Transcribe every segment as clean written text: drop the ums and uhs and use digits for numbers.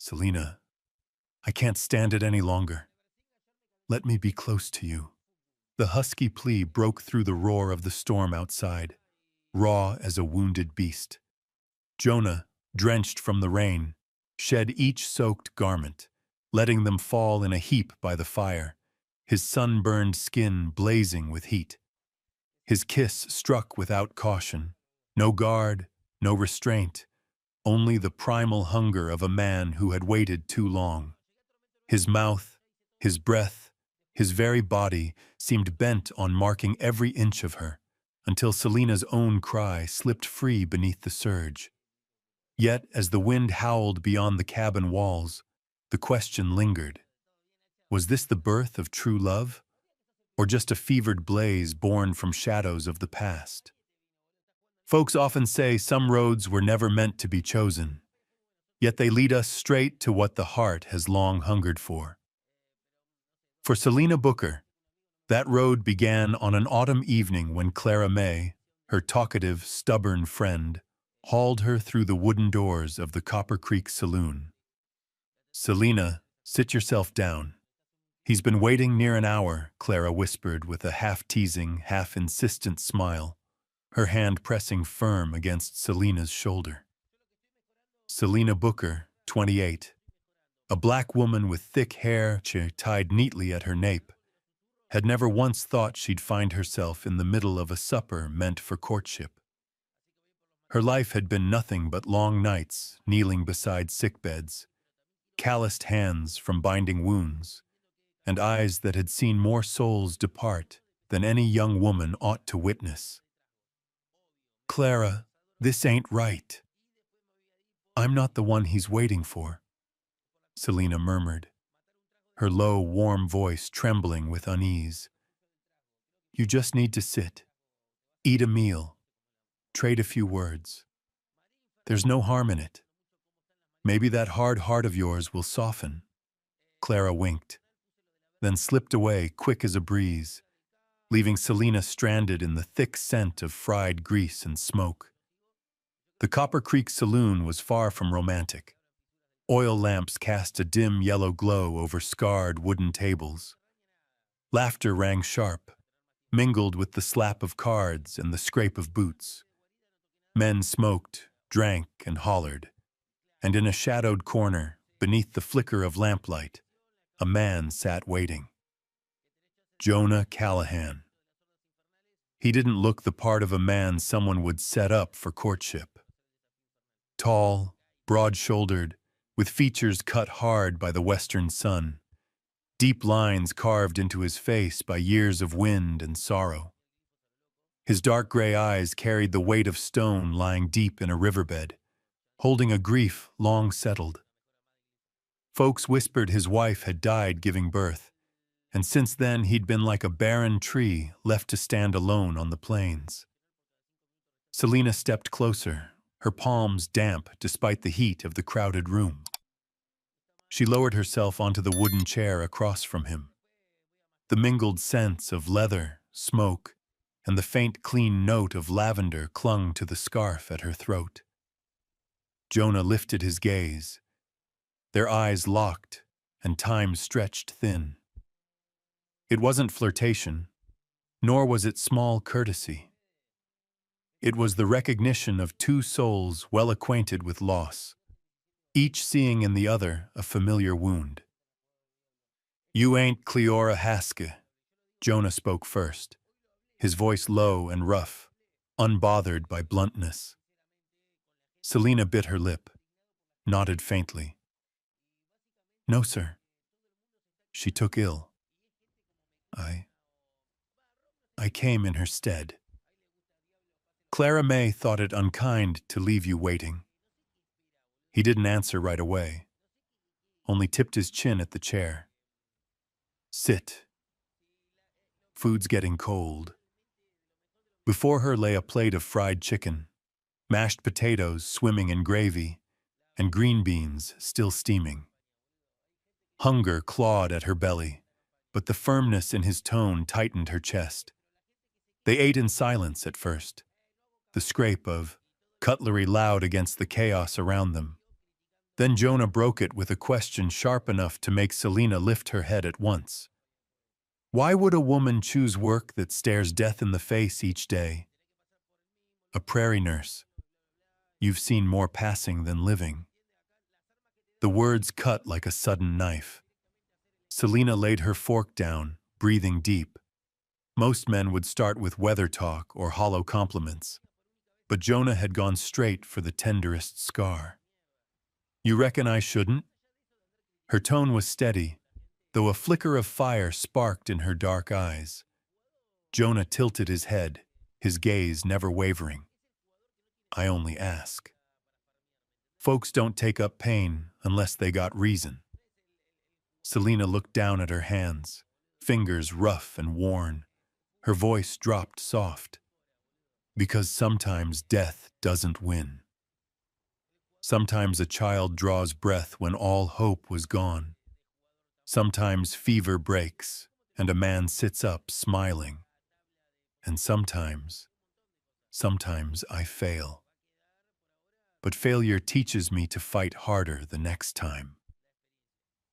Selena, I can't stand it any longer. Let me be close to you. The husky plea broke through the roar of the storm outside, raw as a wounded beast. Jonah, drenched from the rain, shed each soaked garment, letting them fall in a heap by the fire, his sunburned skin blazing with heat. His kiss struck without caution, no guard, no restraint, only the primal hunger of a man who had waited too long. His mouth, his breath, his very body seemed bent on marking every inch of her, until Selena's own cry slipped free beneath the surge. Yet, as the wind howled beyond the cabin walls, the question lingered. Was this the birth of true love, or just a fevered blaze born from shadows of the past? Folks often say some roads were never meant to be chosen, yet they lead us straight to what the heart has long hungered for. For Selena Booker, that road began on an autumn evening when Clara May, her talkative, stubborn friend, hauled her through the wooden doors of the Copper Creek Saloon. "Selena, sit yourself down. He's been waiting near an hour," Clara whispered with a half-teasing, half-insistent smile, her hand pressing firm against Selena's shoulder. Selena Booker, 28, a black woman with thick hair tied neatly at her nape, had never once thought she'd find herself in the middle of a supper meant for courtship. Her life had been nothing but long nights kneeling beside sickbeds, calloused hands from binding wounds, and eyes that had seen more souls depart than any young woman ought to witness. "Clara, this ain't right. I'm not the one he's waiting for," Selena murmured, her low, warm voice trembling with unease. "You just need to sit, eat a meal, trade a few words. There's no harm in it. Maybe that hard heart of yours will soften." Clara winked, then slipped away quick as a breeze, leaving Selena stranded in the thick scent of fried grease and smoke. The Copper Creek Saloon was far from romantic. Oil lamps cast a dim yellow glow over scarred wooden tables. Laughter rang sharp, mingled with the slap of cards and the scrape of boots. Men smoked, drank, and hollered, and in a shadowed corner, beneath the flicker of lamplight, a man sat waiting. Jonah Callahan. He didn't look the part of a man someone would set up for courtship. Tall, broad-shouldered, with features cut hard by the western sun, deep lines carved into his face by years of wind and sorrow. His dark gray eyes carried the weight of stone lying deep in a riverbed, holding a grief long settled. Folks whispered his wife had died giving birth, and since then he'd been like a barren tree left to stand alone on the plains. Selena stepped closer, her palms damp despite the heat of the crowded room. She lowered herself onto the wooden chair across from him. The mingled scents of leather, smoke, and the faint clean note of lavender clung to the scarf at her throat. Jonah lifted his gaze. Their eyes locked, and time stretched thin. It wasn't flirtation, nor was it small courtesy. It was the recognition of two souls well acquainted with loss, each seeing in the other a familiar wound. "You ain't Cleora Haskell," Jonah spoke first, his voice low and rough, unbothered by bluntness. Selena bit her lip, nodded faintly. "No, sir. She took ill. I came in her stead. Clara May thought it unkind to leave you waiting." He didn't answer right away, only tipped his chin at the chair. "Sit. Food's getting cold." Before her lay a plate of fried chicken, mashed potatoes swimming in gravy, and green beans still steaming. Hunger clawed at her belly, but the firmness in his tone tightened her chest. They ate in silence at first, the scrape of cutlery loud against the chaos around them. Then Jonah broke it with a question sharp enough to make Selina lift her head at once. Why would a woman choose work that stares death in the face each day? A prairie nurse. You've seen more passing than living. The words cut like a sudden knife. Selina laid her fork down, breathing deep. Most men would start with weather talk or hollow compliments, but Jonah had gone straight for the tenderest scar. You reckon I shouldn't? Her tone was steady, though a flicker of fire sparked in her dark eyes. Jonah tilted his head, his gaze never wavering. I only ask. Folks don't take up pain unless they got reason. Selina looked down at her hands, fingers rough and worn. Her voice dropped soft. Because sometimes death doesn't win. Sometimes a child draws breath when all hope was gone. Sometimes fever breaks and a man sits up smiling. And sometimes I fail. But failure teaches me to fight harder the next time.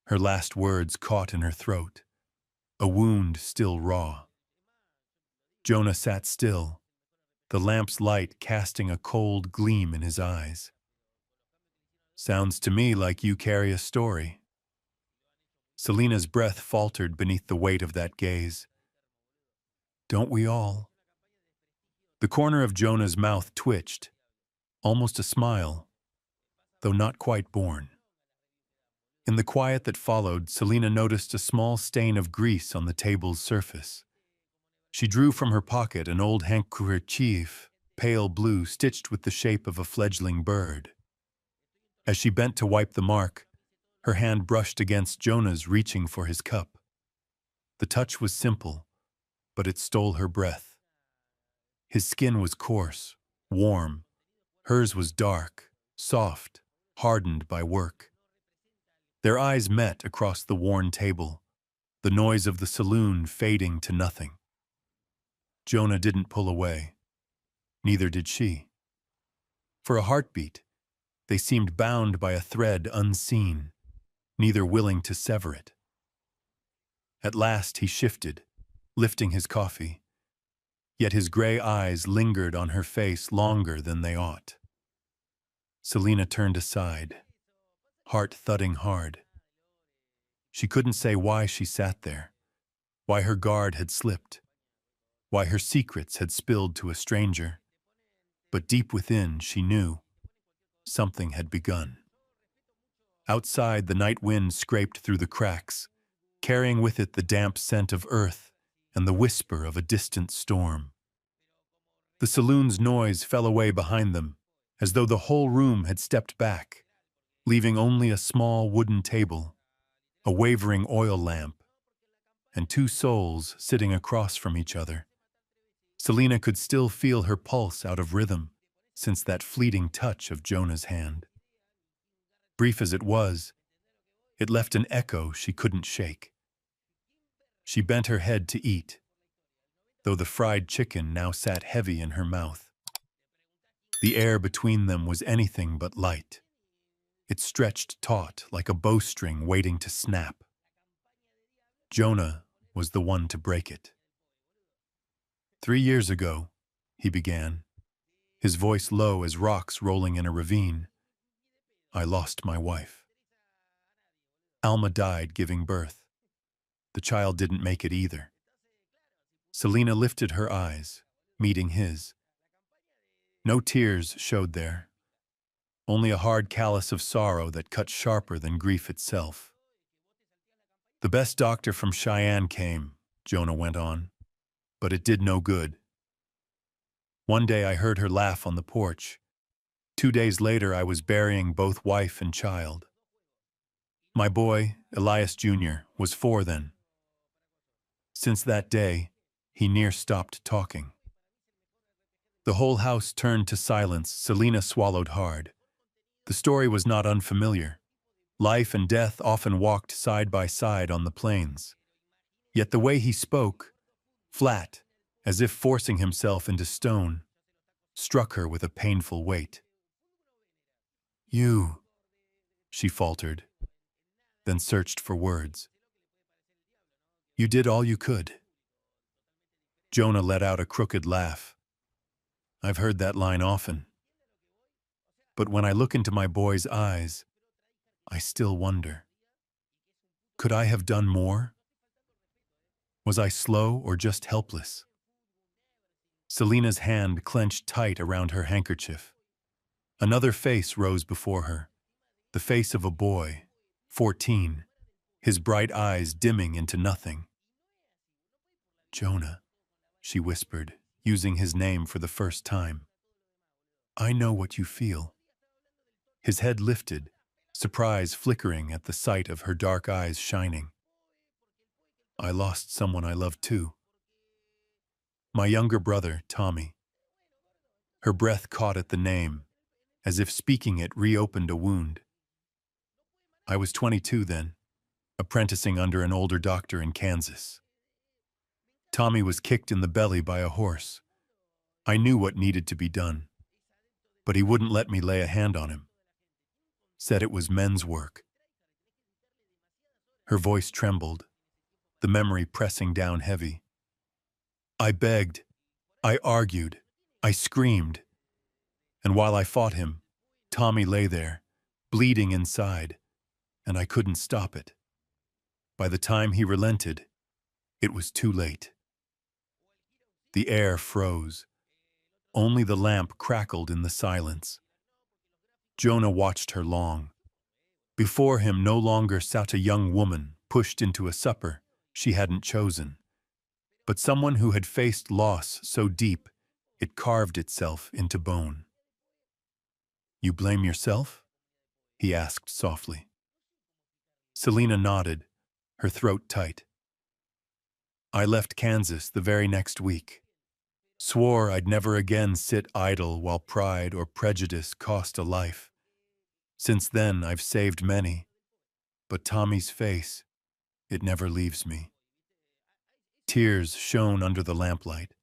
Her last words caught in her throat, a wound still raw. Jonah sat still, the lamp's light casting a cold gleam in his eyes. Sounds to me like you carry a story. Selina's breath faltered beneath the weight of that gaze. Don't we all? The corner of Jonah's mouth twitched, almost a smile, though not quite born. In the quiet that followed, Selina noticed a small stain of grease on the table's surface. She drew from her pocket an old handkerchief, pale blue, stitched with the shape of a fledgling bird. As she bent to wipe the mark, her hand brushed against Jonah's, reaching for his cup. The touch was simple, but it stole her breath. His skin was coarse, warm. Hers was dark, soft, hardened by work. Their eyes met across the worn table, the noise of the saloon fading to nothing. Jonah didn't pull away. Neither did she. For a heartbeat, they seemed bound by a thread unseen, neither willing to sever it. At last he shifted, lifting his coffee, yet his gray eyes lingered on her face longer than they ought. Selina turned aside, heart thudding hard. She couldn't say why she sat there, why her guard had slipped, why her secrets had spilled to a stranger. But deep within, she knew something had begun. Outside, the night wind scraped through the cracks, carrying with it the damp scent of earth and the whisper of a distant storm. The saloon's noise fell away behind them, as though the whole room had stepped back, leaving only a small wooden table, a wavering oil lamp, and two souls sitting across from each other. Selina could still feel her pulse out of rhythm since that fleeting touch of Jonah's hand. Brief as it was, it left an echo she couldn't shake. She bent her head to eat, though the fried chicken now sat heavy in her mouth. The air between them was anything but light. It stretched taut like a bowstring waiting to snap. Jonah was the one to break it. 3 years ago, he began, his voice low as rocks rolling in a ravine, I lost my wife. Alma died giving birth. The child didn't make it either. Selina lifted her eyes, meeting his. No tears showed there, only a hard callus of sorrow that cut sharper than grief itself. The best doctor from Cheyenne came, Jonah went on, but it did no good. One day I heard her laugh on the porch. 2 days later I was burying both wife and child. My boy, Elias Jr., was 4 then. Since that day, he near stopped talking. The whole house turned to silence. Selina swallowed hard. The story was not unfamiliar. Life and death often walked side by side on the plains. Yet the way he spoke, flat, as if forcing himself into stone, struck her with a painful weight. You, she faltered, then searched for words. You did all you could. Jonah let out a crooked laugh. I've heard that line often. But when I look into my boy's eyes, I still wonder. Could I have done more? Was I slow or just helpless? Selena's hand clenched tight around her handkerchief. Another face rose before her, the face of a boy, 14, his bright eyes dimming into nothing. Jonah, she whispered, using his name for the first time. I know what you feel. His head lifted, surprise flickering at the sight of her dark eyes shining. I lost someone I loved too. My younger brother, Tommy. Her breath caught at the name, as if speaking it reopened a wound. I was 22 then, apprenticing under an older doctor in Kansas. Tommy was kicked in the belly by a horse. I knew what needed to be done, but he wouldn't let me lay a hand on him. Said it was men's work. Her voice trembled, the memory pressing down heavy. I begged, I argued, I screamed. And while I fought him, Tommy lay there, bleeding inside, and I couldn't stop it. By the time he relented, it was too late. The air froze. Only the lamp crackled in the silence. Jonah watched her long. Before him no longer sat a young woman pushed into a supper she hadn't chosen, but someone who had faced loss so deep it carved itself into bone. You blame yourself? He asked softly. Selena nodded, her throat tight. I left Kansas the very next week. Swore I'd never again sit idle while pride or prejudice cost a life. Since then I've saved many, but Tommy's face, it never leaves me. Tears shone under the lamplight.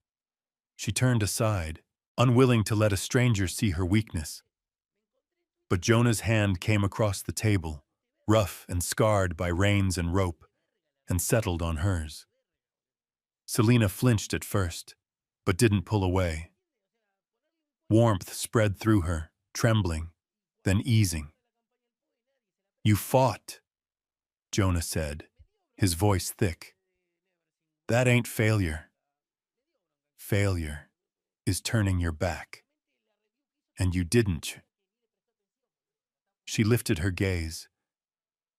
She turned aside, unwilling to let a stranger see her weakness. But Jonah's hand came across the table, rough and scarred by reins and rope, and settled on hers. Selena flinched at first, but didn't pull away. Warmth spread through her, trembling, then easing. You fought, Jonah said, his voice thick. That ain't failure. Failure is turning your back. And you didn't. She lifted her gaze.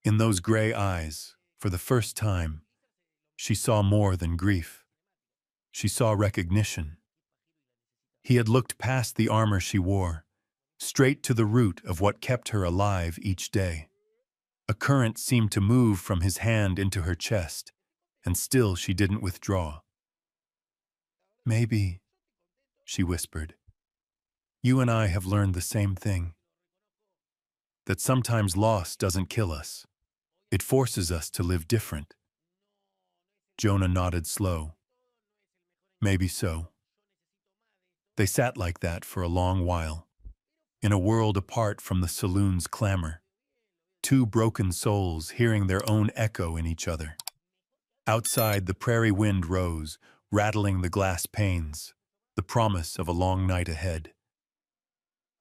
In those gray eyes, for the first time, she saw more than grief. She saw recognition. He had looked past the armor she wore, straight to the root of what kept her alive each day. A current seemed to move from his hand into her chest, and still she didn't withdraw. Maybe, she whispered, you and I have learned the same thing. That sometimes loss doesn't kill us. It forces us to live different. Jonah nodded slow. Maybe so. They sat like that for a long while, in a world apart from the saloon's clamor. Two broken souls hearing their own echo in each other. Outside, the prairie wind rose, rattling the glass panes, the promise of a long night ahead.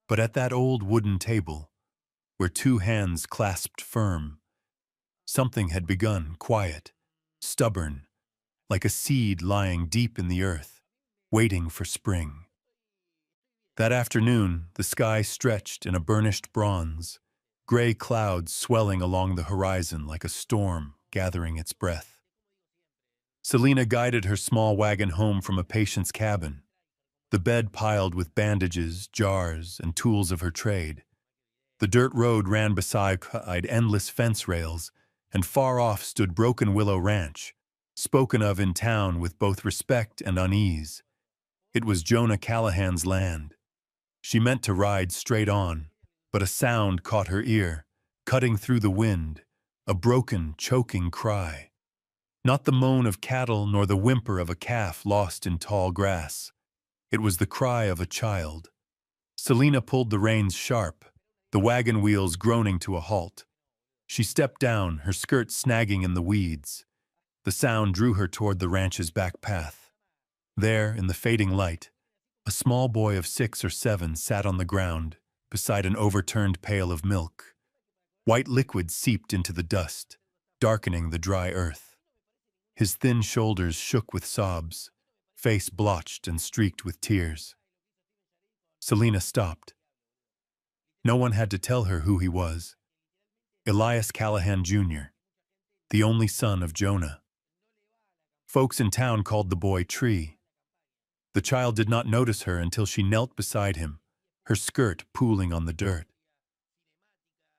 But at that old wooden table, where two hands clasped firm, something had begun, quiet, stubborn, like a seed lying deep in the earth, waiting for spring. That afternoon, the sky stretched in a burnished bronze, gray clouds swelling along the horizon like a storm gathering its breath. Selena guided her small wagon home from a patient's cabin, the bed piled with bandages, jars, and tools of her trade. The dirt road ran beside endless fence rails, and far off stood Broken Willow Ranch, spoken of in town with both respect and unease. It was Jonah Callahan's land. She meant to ride straight on, but a sound caught her ear, cutting through the wind, a broken, choking cry. Not the moan of cattle nor the whimper of a calf lost in tall grass. It was the cry of a child. Selena pulled the reins sharp, the wagon wheels groaning to a halt. She stepped down, her skirt snagging in the weeds. The sound drew her toward the ranch's back path. There, in the fading light, a small boy of 6 or 7 sat on the ground, beside an overturned pail of milk. White liquid seeped into the dust, darkening the dry earth. His thin shoulders shook with sobs, face blotched and streaked with tears. Selena stopped. No one had to tell her who he was. Elias Callahan Jr., the only son of Jonah. Folks in town called the boy Tree. The child did not notice her until she knelt beside him, her skirt pooling on the dirt.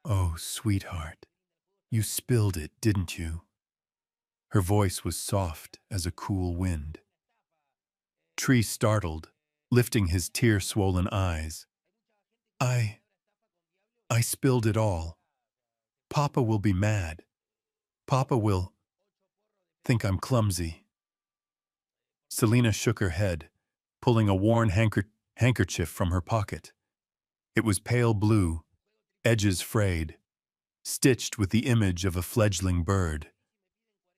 "Oh, sweetheart, you spilled it, didn't you?" Her voice was soft as a cool wind. Tree startled, lifting his tear-swollen eyes. I spilled it all. Papa will be mad. Papa will think I'm clumsy." Selena shook her head, pulling a worn handkerchief from her pocket. It was pale blue, edges frayed, stitched with the image of a fledgling bird,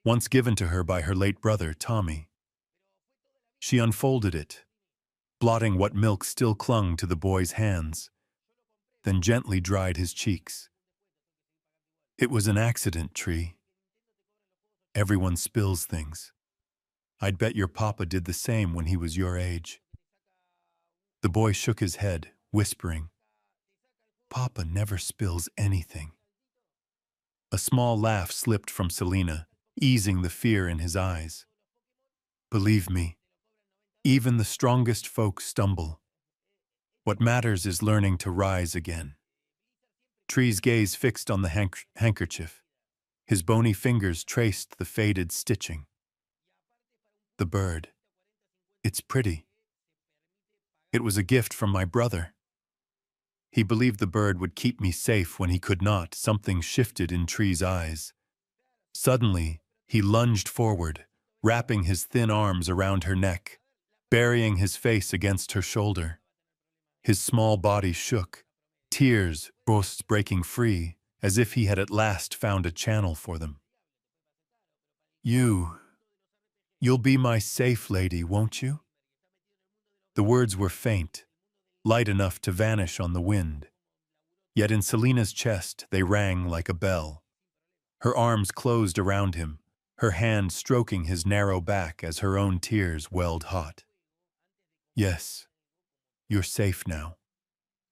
once given to her by her late brother, Tommy. She unfolded it, blotting what milk still clung to the boy's hands, then gently dried his cheeks. "It was an accident, Tree. Everyone spills things. I'd bet your papa did the same when he was your age." The boy shook his head, whispering, "Papa never spills anything." A small laugh slipped from Selena, easing the fear in his eyes. "Believe me, even the strongest folk stumble. What matters is learning to rise again." Tree's gaze fixed on the handkerchief. His bony fingers traced the faded stitching. "The bird. It's pretty. It was a gift from my brother. He believed the bird would keep me safe when he could not." Something shifted in Tree's eyes. Suddenly, he lunged forward, wrapping his thin arms around her neck, burying his face against her shoulder. His small body shook, tears burst breaking free, as if he had at last found a channel for them. You'll be my safe lady, won't you?" The words were faint, light enough to vanish on the wind. Yet in Selena's chest they rang like a bell. Her arms closed around him, her hand stroking his narrow back as her own tears welled hot. "Yes, you're safe now.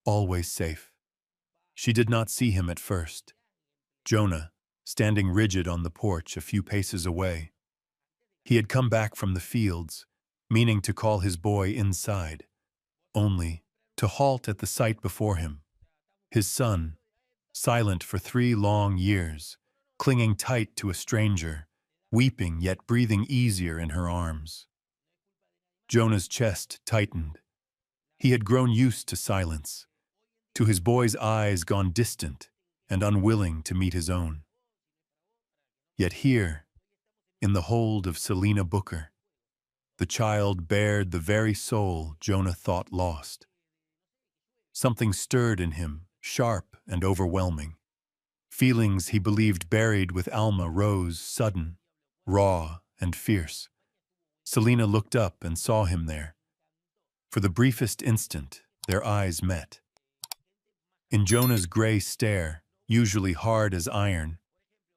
Always safe." She did not see him at first. Jonah, standing rigid on the porch a few paces away. He had come back from the fields, meaning to call his boy inside, only to halt at the sight before him. His son, silent for 3 long years, clinging tight to a stranger, weeping yet breathing easier in her arms. Jonah's chest tightened. He had grown used to silence, to his boy's eyes gone distant and unwilling to meet his own. Yet here, in the hold of Selena Booker, the child bared the very soul Jonah thought lost. Something stirred in him, sharp and overwhelming. Feelings he believed buried with Alma rose sudden, raw, and fierce. Selena looked up and saw him there. For the briefest instant, their eyes met. In Jonah's gray stare, usually hard as iron,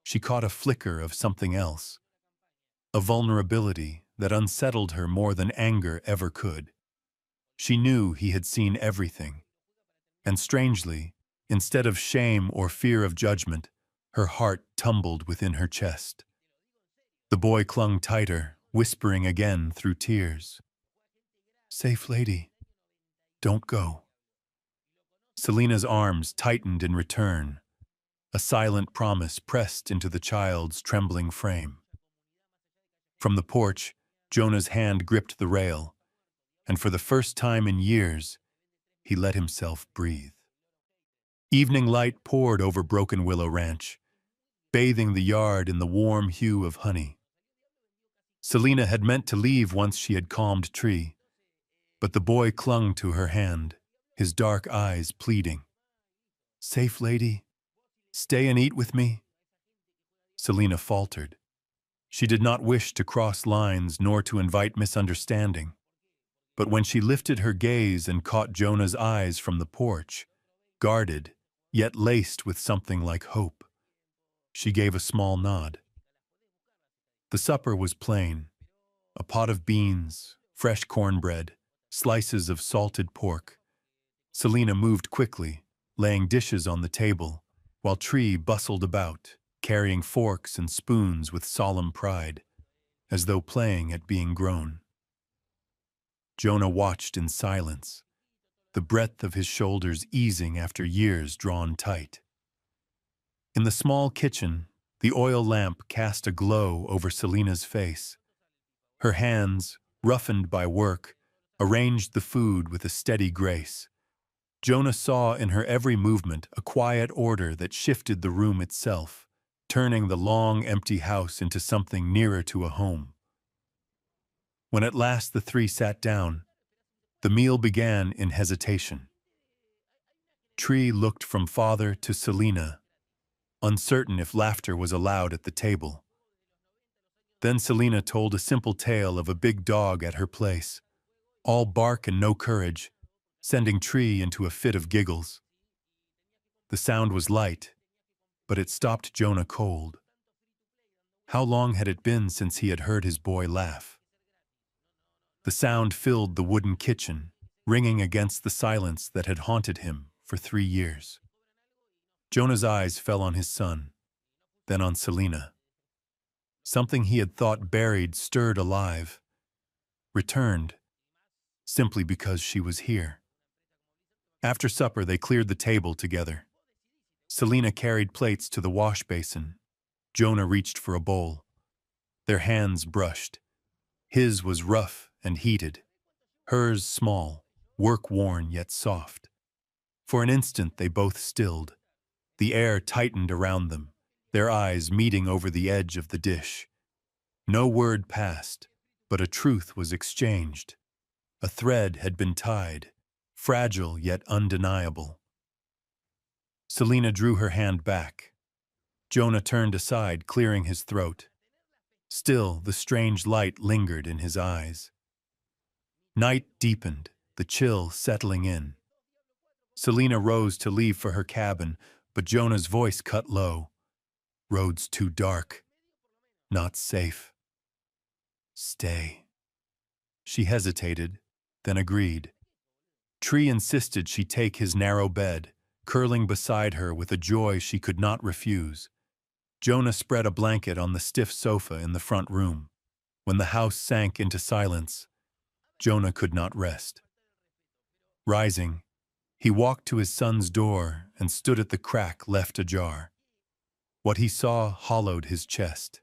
she caught a flicker of something else. A vulnerability that unsettled her more than anger ever could. She knew he had seen everything. And strangely, instead of shame or fear of judgment, her heart tumbled within her chest. The boy clung tighter, whispering again through tears, "Safe lady, don't go." Selena's arms tightened in return, a silent promise pressed into the child's trembling frame. From the porch, Jonah's hand gripped the rail, and for the first time in years, he let himself breathe. Evening light poured over Broken Willow Ranch, bathing the yard in the warm hue of honey. Selena had meant to leave once she had calmed Tree, but the boy clung to her hand, his dark eyes pleading. Safe, lady? Stay and eat with me? Selina faltered. She did not wish to cross lines nor to invite misunderstanding. But when she lifted her gaze and caught Jonah's eyes from the porch, guarded, yet laced with something like hope, she gave a small nod. The supper was plain: a pot of beans, fresh cornbread, slices of salted pork. Selina moved quickly, laying dishes on the table, while Tree bustled about, carrying forks and spoons with solemn pride, as though playing at being grown. Jonah watched in silence, the breadth of his shoulders easing after years drawn tight. In the small kitchen, the oil lamp cast a glow over Selina's face. Her hands, roughened by work, arranged the food with a steady grace. Jonah saw in her every movement a quiet order that shifted the room itself, turning the long, empty house into something nearer to a home. When at last the three sat down, the meal began in hesitation. Tree looked from father to Selina, uncertain if laughter was allowed at the table. Then Selina told a simple tale of a big dog at her place, all bark and no courage, sending Tree into a fit of giggles. The sound was light, but it stopped Jonah cold. How long had it been since he had heard his boy laugh? The sound filled the wooden kitchen, ringing against the silence that had haunted him for 3 years. Jonah's eyes fell on his son, then on Selina. Something he had thought buried stirred alive, returned, simply because she was here. After supper, they cleared the table together. Selina carried plates to the wash basin. Jonah reached for a bowl. Their hands brushed. His was rough and heated, hers small, work-worn yet soft. For an instant they both stilled. The air tightened around them, their eyes meeting over the edge of the dish. No word passed, but a truth was exchanged. A thread had been tied, fragile yet undeniable. Selina drew her hand back. Jonah turned aside, clearing his throat. Still, the strange light lingered in his eyes. Night deepened, the chill settling in. Selina rose to leave for her cabin, but Jonah's voice cut low. Road's too dark. Not safe. Stay. She hesitated, then agreed. Tree insisted she take his narrow bed, curling beside her with a joy she could not refuse. Jonah spread a blanket on the stiff sofa in the front room. When the house sank into silence, Jonah could not rest. Rising, he walked to his son's door and stood at the crack left ajar. What he saw hollowed his chest.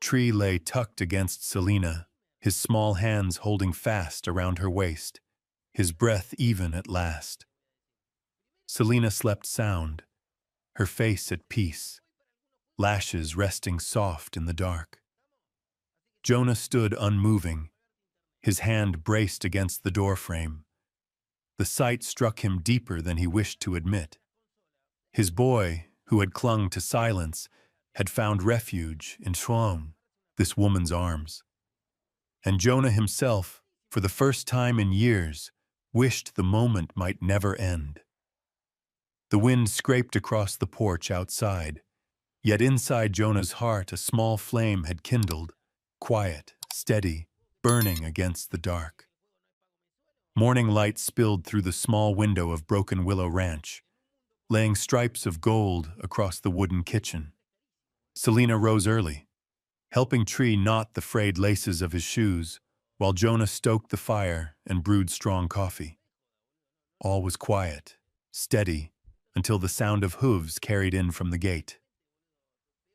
Tree lay tucked against Selina, his small hands holding fast around her waist, his breath even at last. Selina slept sound, her face at peace, lashes resting soft in the dark. Jonah stood unmoving, his hand braced against the doorframe. The sight struck him deeper than he wished to admit. His boy, who had clung to silence, had found refuge in Shalom, this woman's arms. And Jonah himself, for the first time in years, wished the moment might never end. The wind scraped across the porch outside, yet inside Jonah's heart a small flame had kindled, quiet, steady, burning against the dark. Morning light spilled through the small window of Broken Willow Ranch, laying stripes of gold across the wooden kitchen. Selina rose early, helping Tree knot the frayed laces of his shoes, while Jonah stoked the fire and brewed strong coffee. All was quiet, steady, until the sound of hooves carried in from the gate.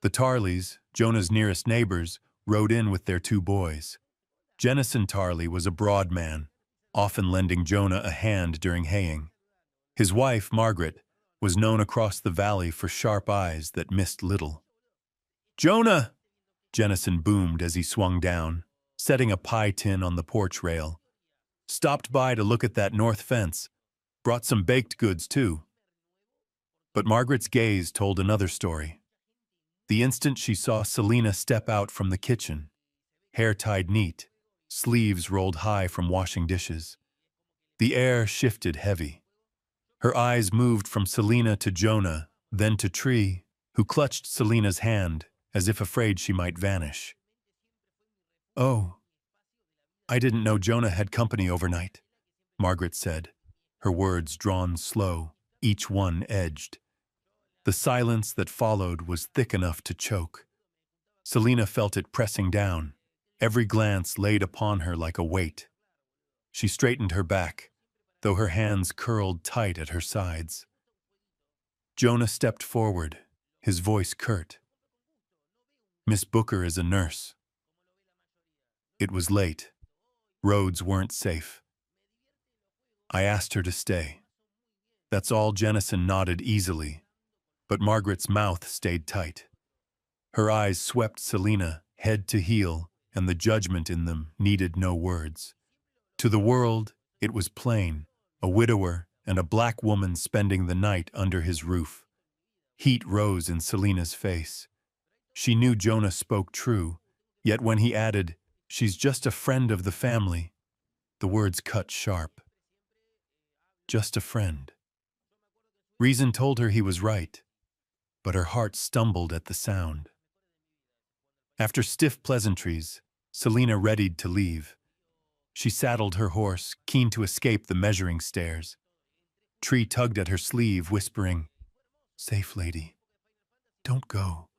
The Tarleys, Jonah's nearest neighbors, rode in with their 2 boys. Jennison Tarley was a broad man, often lending Jonah a hand during haying. His wife, Margaret, was known across the valley for sharp eyes that missed little. "Jonah!" Jennison boomed as he swung down, setting a pie tin on the porch rail. "Stopped by to look at that north fence. Brought some baked goods, too." But Margaret's gaze told another story. The instant she saw Selina step out from the kitchen, hair tied neat, sleeves rolled high from washing dishes, the air shifted heavy. Her eyes moved from Selina to Jonah, then to Tree, who clutched Selina's hand as if afraid she might vanish. "Oh, I didn't know Jonah had company overnight," Margaret said, her words drawn slow, each one edged. The silence that followed was thick enough to choke. Selina felt it pressing down, every glance laid upon her like a weight. She straightened her back, though her hands curled tight at her sides. Jonah stepped forward, his voice curt. "Miss Booker is a nurse." It was late. Roads weren't safe. "I asked her to stay." That's all. Jennison nodded easily, but Margaret's mouth stayed tight. Her eyes swept Selina, head to heel, and the judgment in them needed no words. To the world, it was plain, a widower and a black woman spending the night under his roof. Heat rose in Selina's face. She knew Jonah spoke true, yet when he added, "She's just a friend of the family," the words cut sharp. Just a friend. Reason told her he was right, but her heart stumbled at the sound. After stiff pleasantries, Selina readied to leave. She saddled her horse, keen to escape the measuring stairs. Tree tugged at her sleeve, whispering, "Safe, lady. Don't go."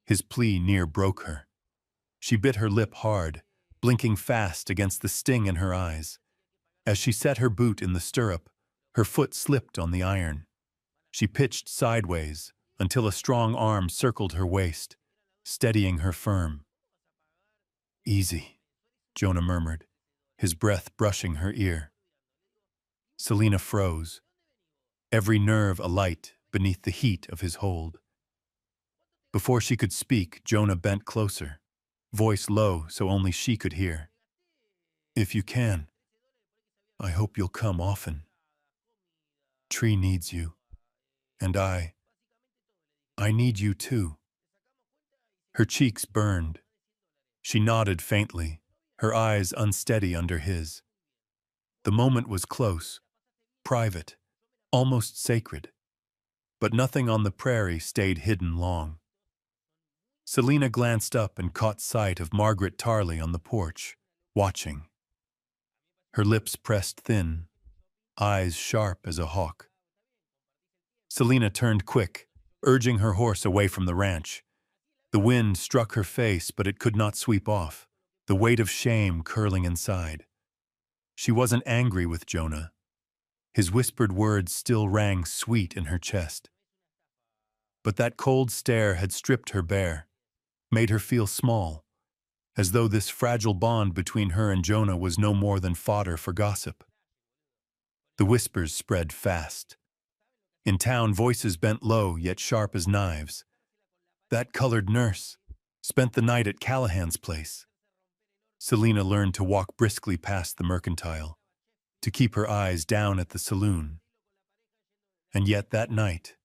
His plea near broke her. She bit her lip hard, blinking fast against the sting in her eyes. As she set her boot in the stirrup, her foot slipped on the iron. She pitched sideways until a strong arm circled her waist, steadying her firm. "Easy," Jonah murmured, his breath brushing her ear. Selina froze, every nerve alight beneath the heat of his hold. Before she could speak, Jonah bent closer, voice low so only she could hear. "If you can, I hope you'll come often. Tree needs you, and I need you too." Her cheeks burned. She nodded faintly, her eyes unsteady under his. The moment was close, private, almost sacred, but nothing on the prairie stayed hidden long. Selina glanced up and caught sight of Margaret Tarley on the porch, watching. Her lips pressed thin, eyes sharp as a hawk. Selina turned quick, urging her horse away from the ranch. The wind struck her face, but it could not sweep off, the weight of shame curling inside. She wasn't angry with Jonah. His whispered words still rang sweet in her chest. But that cold stare had stripped her bare, made her feel small, as though this fragile bond between her and Jonah was no more than fodder for gossip. The whispers spread fast. In town, voices bent low yet sharp as knives. That colored nurse spent the night at Callahan's place. Selina learned to walk briskly past the mercantile, to keep her eyes down at the saloon. And yet that night,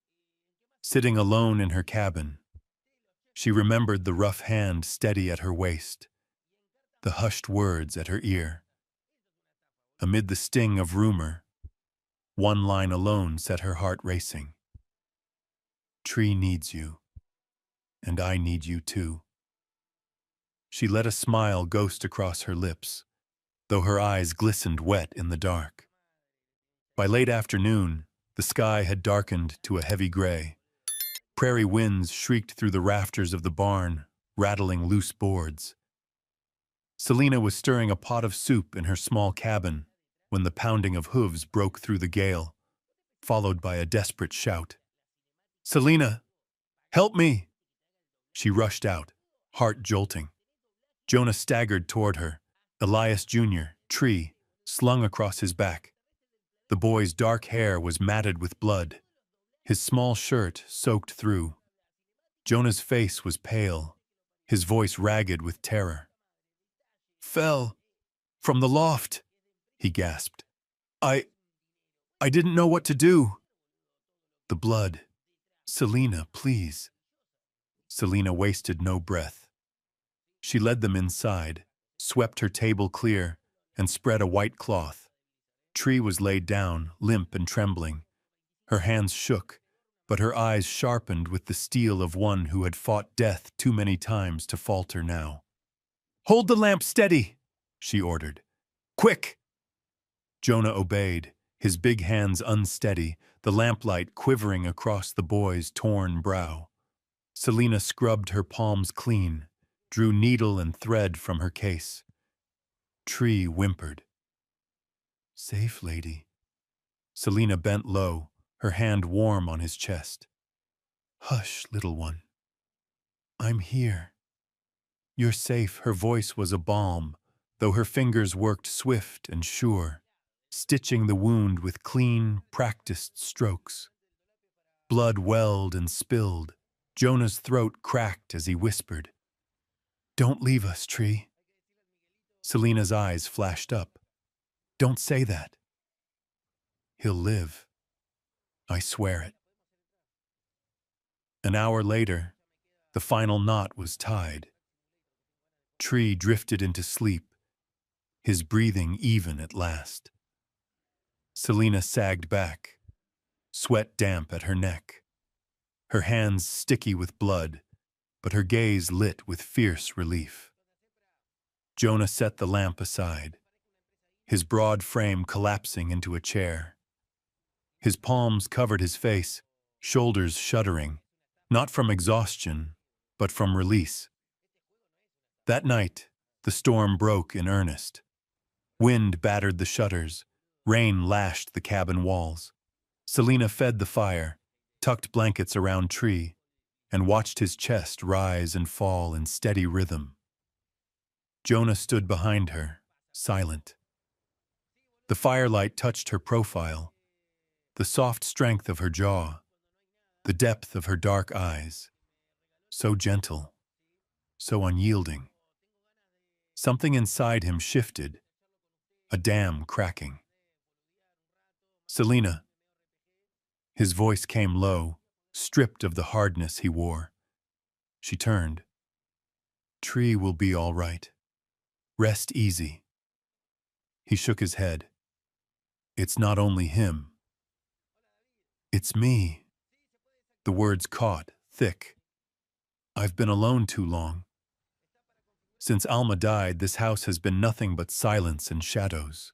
sitting alone in her cabin, she remembered the rough hand steady at her waist, the hushed words at her ear. Amid the sting of rumor, one line alone set her heart racing. "Tree needs you, and I need you too." She let a smile ghost across her lips, though her eyes glistened wet in the dark. By late afternoon, the sky had darkened to a heavy gray. Prairie winds shrieked through the rafters of the barn, rattling loose boards. Selina was stirring a pot of soup in her small cabin when the pounding of hooves broke through the gale, followed by a desperate shout. "Selina, help me!" She rushed out, heart jolting. Jonah staggered toward her, Elias Jr., Tree, slung across his back. The boy's dark hair was matted with blood, his small shirt soaked through. Jonah's face was pale, his voice ragged with terror. "Fell from the loft," he gasped. I didn't know what to do." The blood. Selina, please. Selina wasted no breath. She led them inside, swept her table clear, and spread a white cloth. Tree was laid down, limp and trembling. Her hands shook, but her eyes sharpened with the steel of one who had fought death too many times to falter now. "Hold the lamp steady," she ordered. "Quick!" Jonah obeyed, his big hands unsteady, the lamplight quivering across the boy's torn brow. Selina scrubbed her palms clean, drew needle and thread from her case. Tree whimpered. "Safe, lady." Selina bent low, her hand warm on his chest. "Hush, little one. I'm here." "You're safe." Her voice was a balm, though her fingers worked swift and sure, stitching the wound with clean, practiced strokes. Blood welled and spilled. Jonah's throat cracked as he whispered, "Don't leave us, Tree." Selina's eyes flashed up. "Don't say that." "He'll live. I swear it." An hour later, the final knot was tied. Tree drifted into sleep, his breathing even at last. Selina sagged back, sweat damp at her neck, her hands sticky with blood, but her gaze lit with fierce relief. Jonah set the lamp aside, his broad frame collapsing into a chair. His palms covered his face, shoulders shuddering, not from exhaustion, but from release. That night, the storm broke in earnest. Wind battered the shutters, rain lashed the cabin walls. Selina fed the fire, tucked blankets around Tree, and watched his chest rise and fall in steady rhythm. Jonah stood behind her, silent. The firelight touched her profile, the soft strength of her jaw, the depth of her dark eyes. So gentle, so unyielding. Something inside him shifted, a dam cracking. "Selina." His voice came low, stripped of the hardness he wore. She turned. "Tree will be all right. Rest easy." He shook his head. "It's not only him. It's me." The words caught, thick. "I've been alone too long. Since Alma died, this house has been nothing but silence and shadows.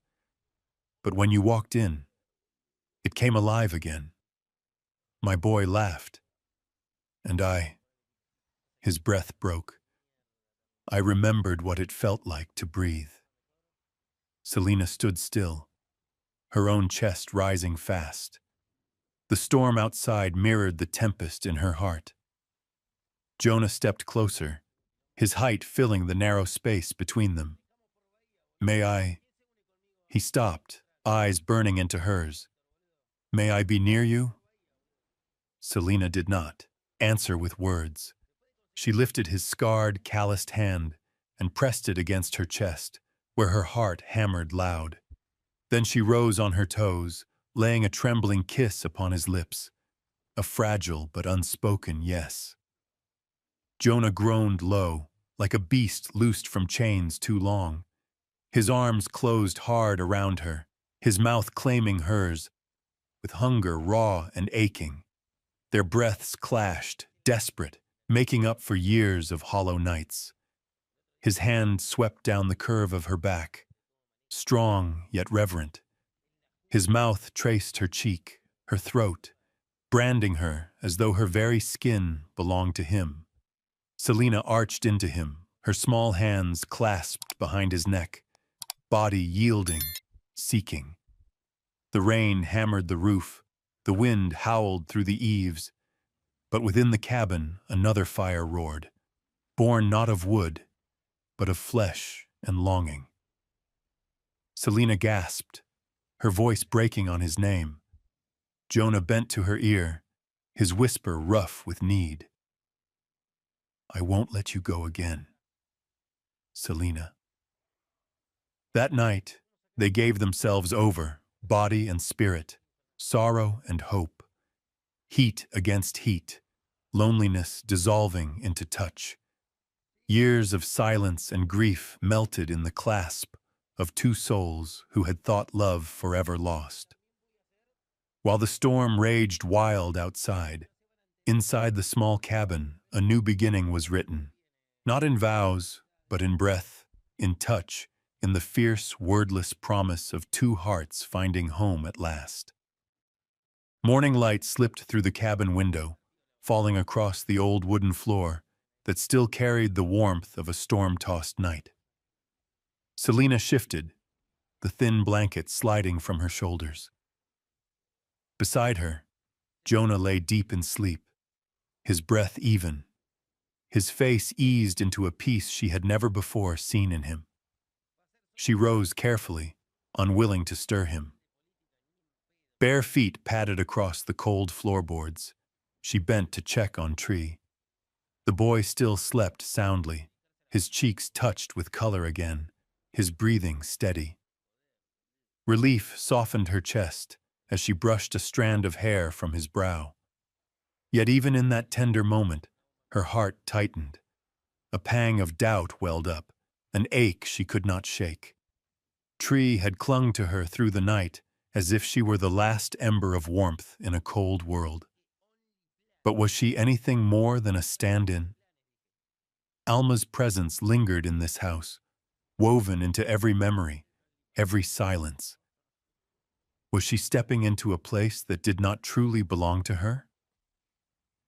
But when you walked in, it came alive again. My boy laughed. And his breath broke. I remembered what it felt like to breathe." Selina stood still, her own chest rising fast. The storm outside mirrored the tempest in her heart. Jonah stepped closer, his height filling the narrow space between them. "May I?" He stopped, eyes burning into hers. "May I be near you?" Selina did not answer with words. She lifted his scarred, calloused hand and pressed it against her chest, where her heart hammered loud. Then she rose on her toes, laying a trembling kiss upon his lips, a fragile but unspoken yes. Jonah groaned low, like a beast loosed from chains too long. His arms closed hard around her, his mouth claiming hers, with hunger raw and aching. Their breaths clashed, desperate, making up for years of hollow nights. His hand swept down the curve of her back, strong yet reverent. His mouth traced her cheek, her throat, branding her as though her very skin belonged to him. Selina arched into him, her small hands clasped behind his neck, body yielding, seeking. The rain hammered the roof, the wind howled through the eaves, but within the cabin another fire roared, born not of wood, but of flesh and longing. Selina gasped, her voice breaking on his name. Jonah bent to her ear, his whisper rough with need. "I won't let you go again, Selina." That night, they gave themselves over, body and spirit, sorrow and hope. Heat against heat, loneliness dissolving into touch. Years of silence and grief melted in the clasp of two souls who had thought love forever lost. While the storm raged wild outside, inside the small cabin, a new beginning was written. Not in vows, but in breath, in touch, in the fierce, wordless promise of two hearts finding home at last. Morning light slipped through the cabin window, falling across the old wooden floor that still carried the warmth of a storm-tossed night. Selina shifted, the thin blanket sliding from her shoulders. Beside her, Jonah lay deep in sleep, his breath even, his face eased into a peace she had never before seen in him. She rose carefully, unwilling to stir him. Bare feet padded across the cold floorboards. She bent to check on Tree. The boy still slept soundly, his cheeks touched with color again, his breathing steady. Relief softened her chest as she brushed a strand of hair from his brow. Yet even in that tender moment, her heart tightened. A pang of doubt welled up, an ache she could not shake. Tree had clung to her through the night as if she were the last ember of warmth in a cold world. But was she anything more than a stand-in? Alma's presence lingered in this house, woven into every memory, every silence. Was she stepping into a place that did not truly belong to her?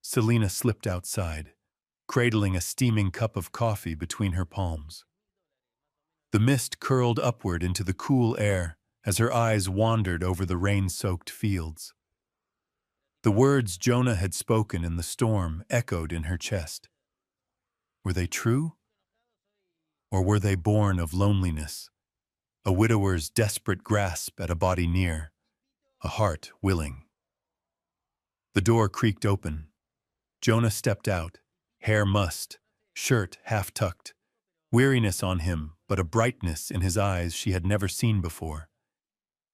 Selina slipped outside, cradling a steaming cup of coffee between her palms. The mist curled upward into the cool air as her eyes wandered over the rain-soaked fields. The words Jonah had spoken in the storm echoed in her chest. Were they true? Or were they born of loneliness, a widower's desperate grasp at a body near, a heart willing? The door creaked open. Jonah stepped out, hair mussed, shirt half-tucked, weariness on him, but a brightness in his eyes she had never seen before.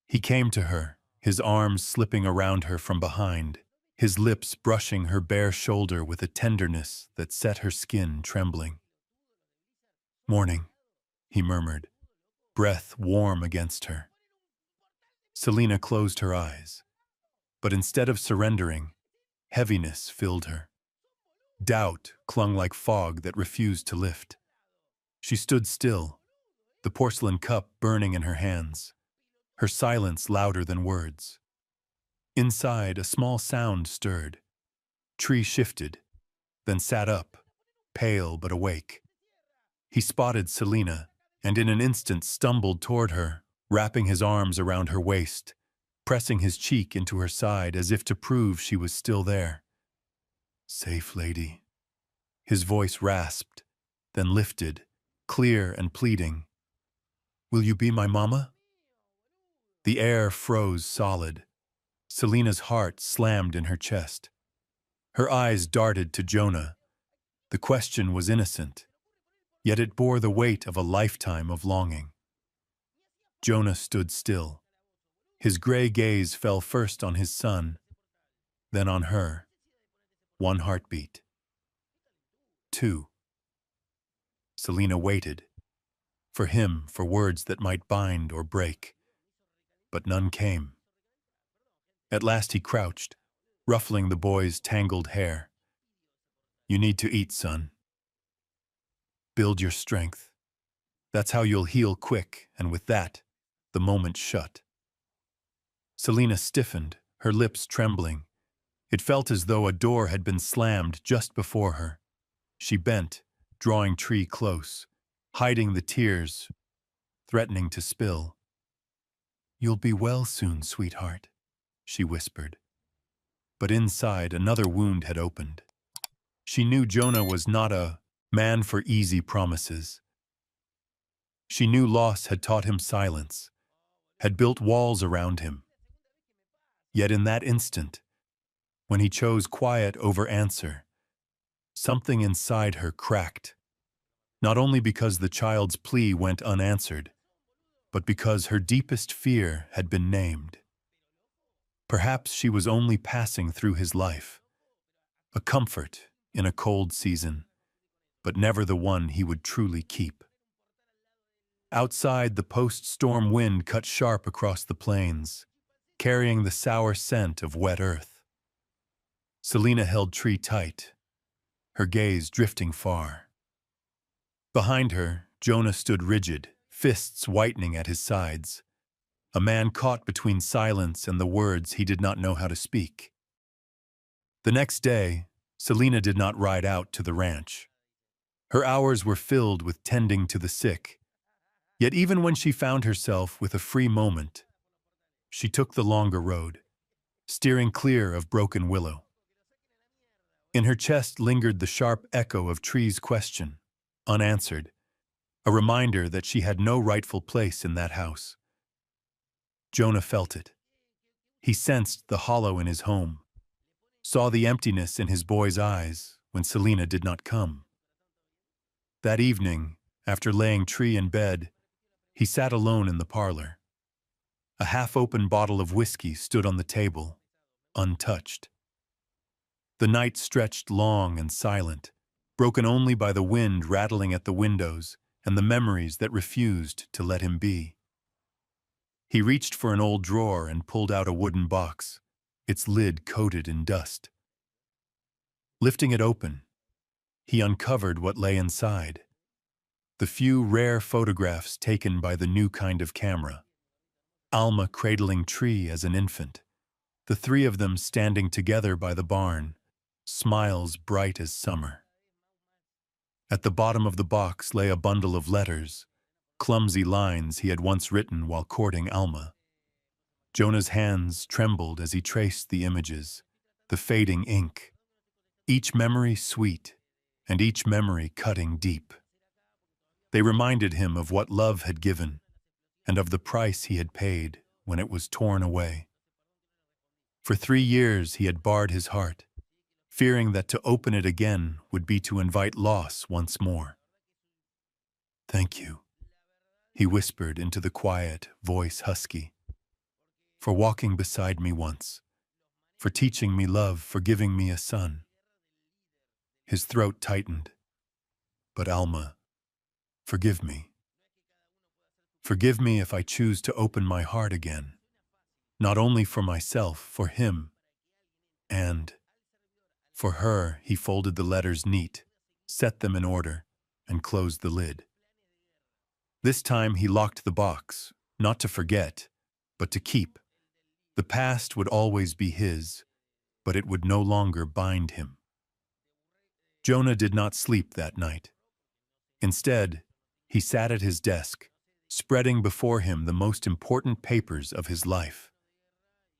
He came to her, his arms slipping around her from behind, his lips brushing her bare shoulder with a tenderness that set her skin trembling. "Morning," he murmured, breath warm against her. Selina closed her eyes, but instead of surrendering, heaviness filled her. Doubt clung like fog that refused to lift. She stood still, the porcelain cup burning in her hands, her silence louder than words. Inside, a small sound stirred. Tree shifted, then sat up, pale but awake. He spotted Selina, and in an instant stumbled toward her, wrapping his arms around her waist, pressing his cheek into her side as if to prove she was still there. "Safe, lady." His voice rasped, then lifted, clear and pleading. "Will you be my mama?" The air froze solid. Selina's heart slammed in her chest. Her eyes darted to Jonah. The question was innocent, yet it bore the weight of a lifetime of longing. Jonah stood still. His gray gaze fell first on his son, then on her. One heartbeat. Two. Selina waited. For him, for words that might bind or break. But none came. At last he crouched, ruffling the boy's tangled hair. "You need to eat, son. Build your strength. That's how you'll heal quick, and with that, the moment shut." Selina stiffened, her lips trembling. It felt as though a door had been slammed just before her. She bent, drawing Tree close, hiding the tears, threatening to spill. "You'll be well soon, sweetheart," she whispered. But inside, another wound had opened. She knew Jonah was not a man for easy promises. She knew loss had taught him silence, had built walls around him. Yet in that instant, when he chose quiet over answer, something inside her cracked, not only because the child's plea went unanswered, but because her deepest fear had been named. Perhaps she was only passing through his life, a comfort in a cold season, but never the one he would truly keep. Outside, the post-storm wind cut sharp across the plains, carrying the sour scent of wet earth. Selina held Tree tight, her gaze drifting far. Behind her, Jonah stood rigid, fists whitening at his sides, a man caught between silence and the words he did not know how to speak. The next day, Selina did not ride out to the ranch. Her hours were filled with tending to the sick, yet even when she found herself with a free moment, she took the longer road, steering clear of Broken Willow. In her chest lingered the sharp echo of Tree's question, unanswered, a reminder that she had no rightful place in that house. Jonah felt it. He sensed the hollow in his home, saw the emptiness in his boy's eyes when Selina did not come. That evening, after laying Tree in bed, he sat alone in the parlor. A half-open bottle of whiskey stood on the table, untouched. The night stretched long and silent, broken only by the wind rattling at the windows and the memories that refused to let him be. He reached for an old drawer and pulled out a wooden box, its lid coated in dust. Lifting it open, he uncovered what lay inside. The few rare photographs taken by the new kind of camera. Alma cradling Tree as an infant, the three of them standing together by the barn, smiles bright as summer. At the bottom of the box lay a bundle of letters, clumsy lines he had once written while courting Alma. Jonah's hands trembled as he traced the images, the fading ink, each memory sweet and each memory cutting deep. They reminded him of what love had given and of the price he had paid when it was torn away. For 3 years he had barred his heart, fearing that to open it again would be to invite loss once more. "Thank you," he whispered into the quiet, voice husky, "for walking beside me once, for teaching me love, for giving me a son." His throat tightened. "But Alma, forgive me. Forgive me if I choose to open my heart again, not only for myself, for him, and for her." He folded the letters neat, set them in order, and closed the lid. This time he locked the box, not to forget, but to keep. The past would always be his, but it would no longer bind him. Jonah did not sleep that night. Instead, he sat at his desk, spreading before him the most important papers of his life.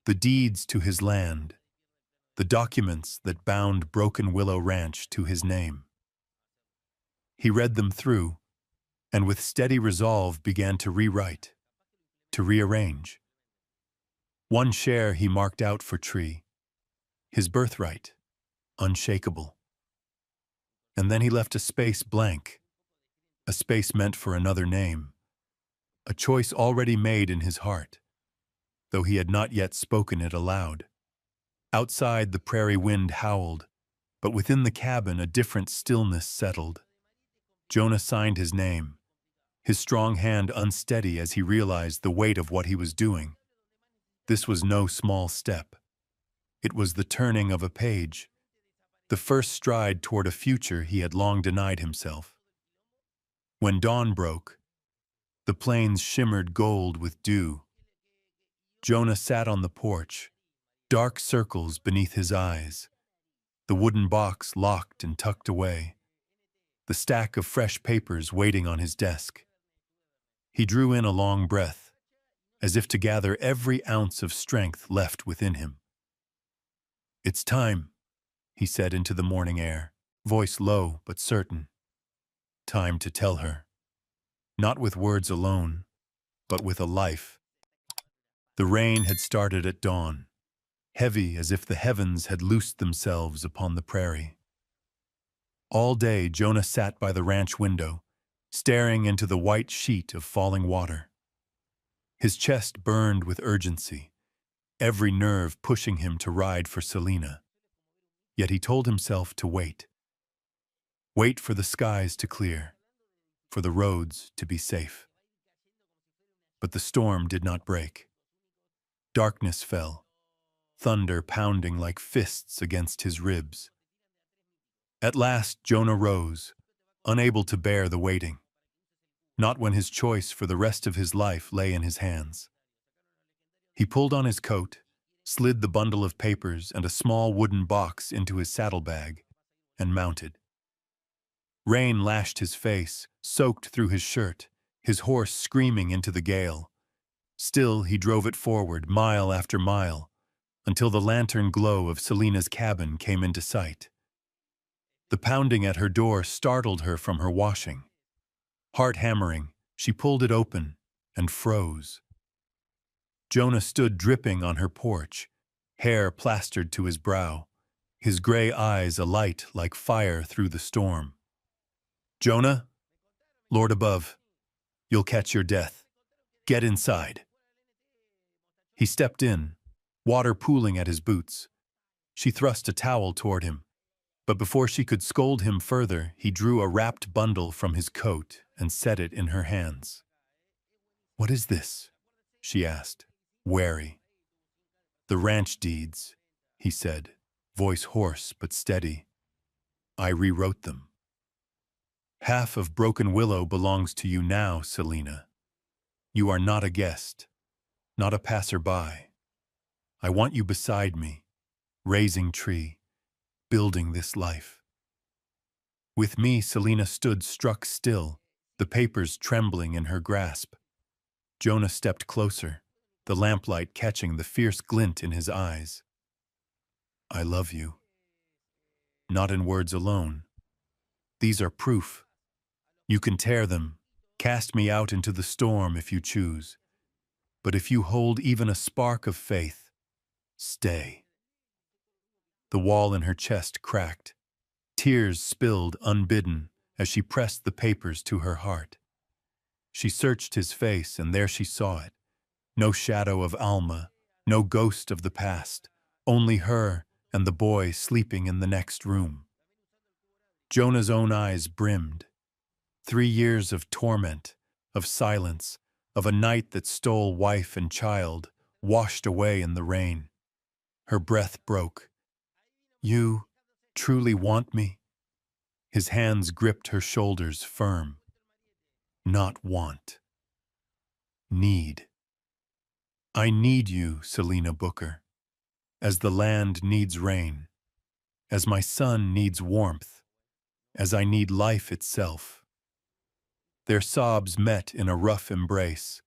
The deeds to his land, the documents that bound Broken Willow Ranch to his name. He read them through, and with steady resolve began to rewrite, to rearrange. One share he marked out for Tree, his birthright, unshakable. And then he left a space blank, a space meant for another name, a choice already made in his heart, though he had not yet spoken it aloud. Outside, the prairie wind howled, but within the cabin a different stillness settled. Jonah signed his name, his strong hand unsteady as he realized the weight of what he was doing. This was no small step. It was the turning of a page, the first stride toward a future he had long denied himself. When dawn broke, the plains shimmered gold with dew. Jonah sat on the porch, dark circles beneath his eyes, the wooden box locked and tucked away, the stack of fresh papers waiting on his desk. He drew in a long breath, as if to gather every ounce of strength left within him. "It's time," he said into the morning air, voice low but certain. "Time to tell her, not with words alone, but with a life." The rain had started at dawn, heavy as if the heavens had loosed themselves upon the prairie. All day Jonah sat by the ranch window, staring into the white sheet of falling water. His chest burned with urgency, every nerve pushing him to ride for Selena. Yet he told himself to wait. Wait for the skies to clear, for the roads to be safe. But the storm did not break. Darkness fell, thunder pounding like fists against his ribs. At last Jonah rose, unable to bear the waiting. Not when his choice for the rest of his life lay in his hands. He pulled on his coat, slid the bundle of papers and a small wooden box into his saddlebag, and mounted. Rain lashed his face, soaked through his shirt, his horse screaming into the gale. Still he drove it forward, mile after mile, until the lantern glow of Selena's cabin came into sight. The pounding at her door startled her from her washing. Heart hammering, she pulled it open and froze. Jonah stood dripping on her porch, hair plastered to his brow, his gray eyes alight like fire through the storm. "Jonah, Lord above, you'll catch your death. Get inside." He stepped in, water pooling at his boots. She thrust a towel toward him, but before she could scold him further, he drew a wrapped bundle from his coat and set it in her hands. "What is this?" she asked, wary. "The ranch deeds," he said, voice hoarse but steady. "I rewrote them. Half of Broken Willow belongs to you now, Selena. You are not a guest, not a passerby. I want you beside me, raising tree, building this life." With me, Selena stood struck still, the papers trembling in her grasp. Jonah stepped closer, the lamplight catching the fierce glint in his eyes. "I love you. Not in words alone. These are proof. You can tear them, cast me out into the storm if you choose. But if you hold even a spark of faith, stay." The wall in her chest cracked. Tears spilled unbidden as she pressed the papers to her heart. She searched his face, and there she saw it. No shadow of Alma, no ghost of the past, only her and the boy sleeping in the next room. Jonah's own eyes brimmed. 3 years of torment, of silence, of a night that stole wife and child, washed away in the rain. Her breath broke. "You truly want me?" His hands gripped her shoulders firm. "Not want. Need. I need you, Selena Booker, as the land needs rain, as my son needs warmth, as I need life itself." Their sobs met in a rough embrace,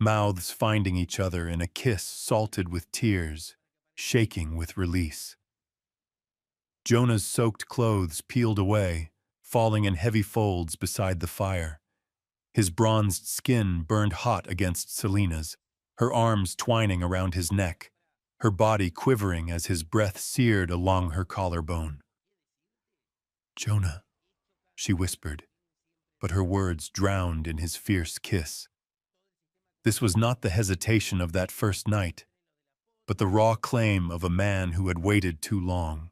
mouths finding each other in a kiss salted with tears, shaking with release. Jonah's soaked clothes peeled away, falling in heavy folds beside the fire. His bronzed skin burned hot against Selena's, her arms twining around his neck, her body quivering as his breath seared along her collarbone. "Jonah," she whispered, but her words drowned in his fierce kiss. This was not the hesitation of that first night, but the raw claim of a man who had waited too long.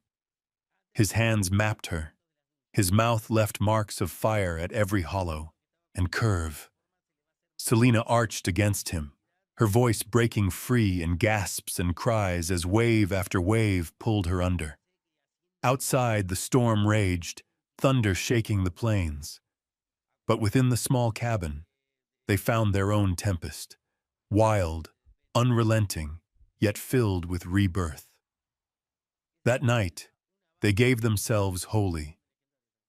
His hands mapped her. His mouth left marks of fire at every hollow and curve. Selena arched against him, her voice breaking free in gasps and cries as wave after wave pulled her under. Outside, the storm raged, thunder shaking the plains. But within the small cabin, they found their own tempest, wild, unrelenting, yet filled with rebirth. That night, they gave themselves wholly.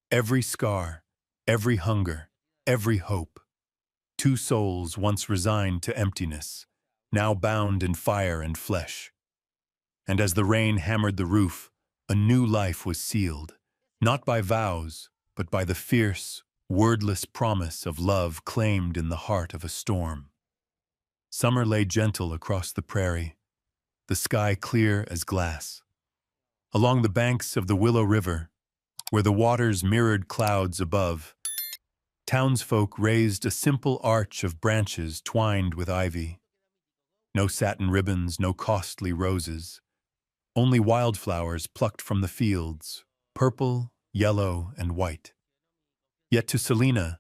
Every scar, every hunger, every hope. 2 souls once resigned to emptiness, now bound in fire and flesh. And as the rain hammered the roof, a new life was sealed, not by vows, but by the fierce, wordless promise of love claimed in the heart of a storm. Summer lay gentle across the prairie, the sky clear as glass. Along the banks of the Willow River, where the waters mirrored clouds above, townsfolk raised a simple arch of branches twined with ivy. No satin ribbons, no costly roses. Only wildflowers plucked from the fields, purple, yellow, and white. Yet to Selina,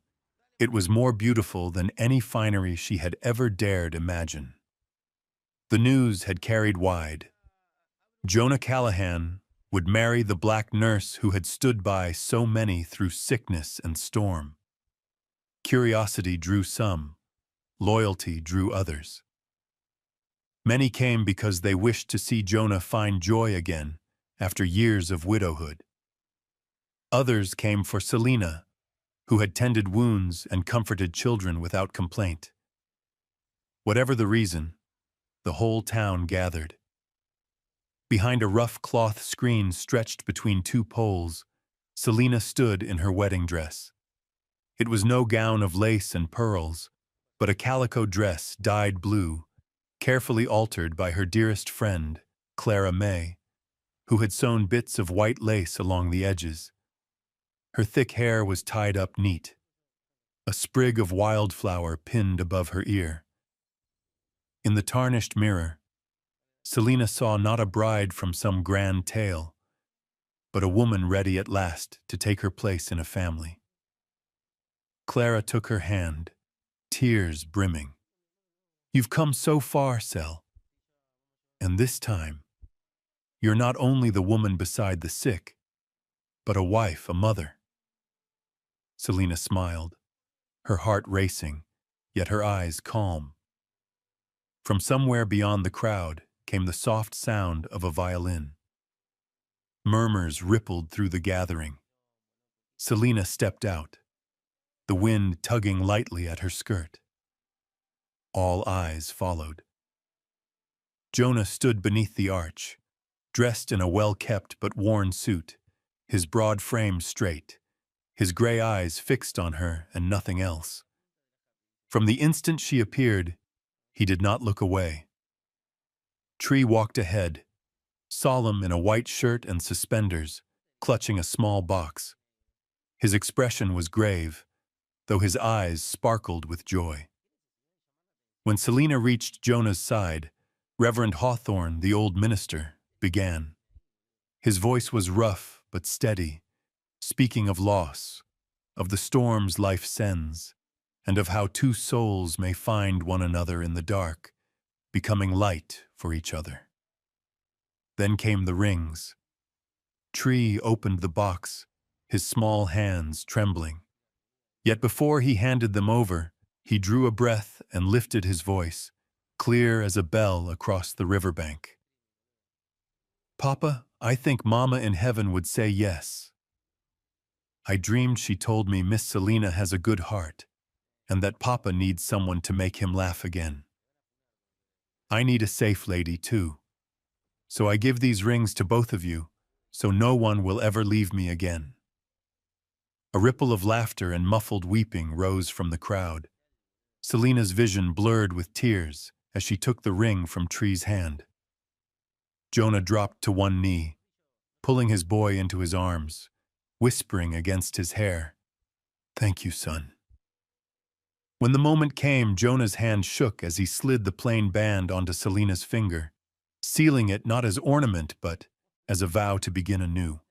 it was more beautiful than any finery she had ever dared imagine. The news had carried wide. Jonah Callahan would marry the black nurse who had stood by so many through sickness and storm. Curiosity drew some, loyalty drew others. Many came because they wished to see Jonah find joy again after years of widowhood. Others came for Selina, who had tended wounds and comforted children without complaint. Whatever the reason, the whole town gathered. Behind a rough cloth screen stretched between two poles, Selina stood in her wedding dress. It was no gown of lace and pearls, but a calico dress dyed blue, carefully altered by her dearest friend, Clara May, who had sewn bits of white lace along the edges. Her thick hair was tied up neat, a sprig of wildflower pinned above her ear. In the tarnished mirror, Selina saw not a bride from some grand tale, but a woman ready at last to take her place in a family. Clara took her hand, tears brimming. "You've come so far, Sel. And this time, you're not only the woman beside the sick, but a wife, a mother." Selina smiled, her heart racing, yet her eyes calm. From somewhere beyond the crowd came the soft sound of a violin. Murmurs rippled through the gathering. Selina stepped out, the wind tugging lightly at her skirt. All eyes followed. Jonah stood beneath the arch, dressed in a well-kept but worn suit, his broad frame straight, his gray eyes fixed on her and nothing else. From the instant she appeared, he did not look away. Tree walked ahead, solemn in a white shirt and suspenders, clutching a small box. His expression was grave, though his eyes sparkled with joy. When Selina reached Jonah's side, Reverend Hawthorne, the old minister, began. His voice was rough but steady, speaking of loss, of the storms life sends, and of how two souls may find one another in the dark, becoming light for each other. Then came the rings. Tree opened the box, his small hands trembling. Yet before he handed them over, he drew a breath and lifted his voice, clear as a bell across the riverbank. "Papa, I think Mama in heaven would say yes. I dreamed she told me Miss Selina has a good heart, and that Papa needs someone to make him laugh again. I need a safe lady, too. So I give these rings to both of you, so no one will ever leave me again." A ripple of laughter and muffled weeping rose from the crowd. Selina's vision blurred with tears as she took the ring from Tree's hand. Jonah dropped to one knee, pulling his boy into his arms, whispering against his hair, "Thank you, son." When the moment came, Jonah's hand shook as he slid the plain band onto Selina's finger, sealing it not as ornament but as a vow to begin anew.